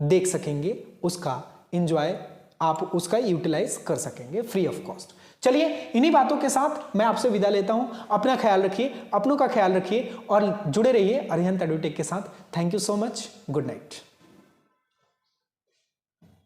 देख सकेंगे, उसका एंजॉय आप उसका यूटिलाइज कर सकेंगे फ्री ऑफ कॉस्ट। चलिए इन्हीं बातों के साथ मैं आपसे विदा लेता हूं। अपना ख्याल रखिए, अपनों का ख्याल रखिए और जुड़े रहिए अरिहंत एडुटेक के साथ। Thank you so much. Good night.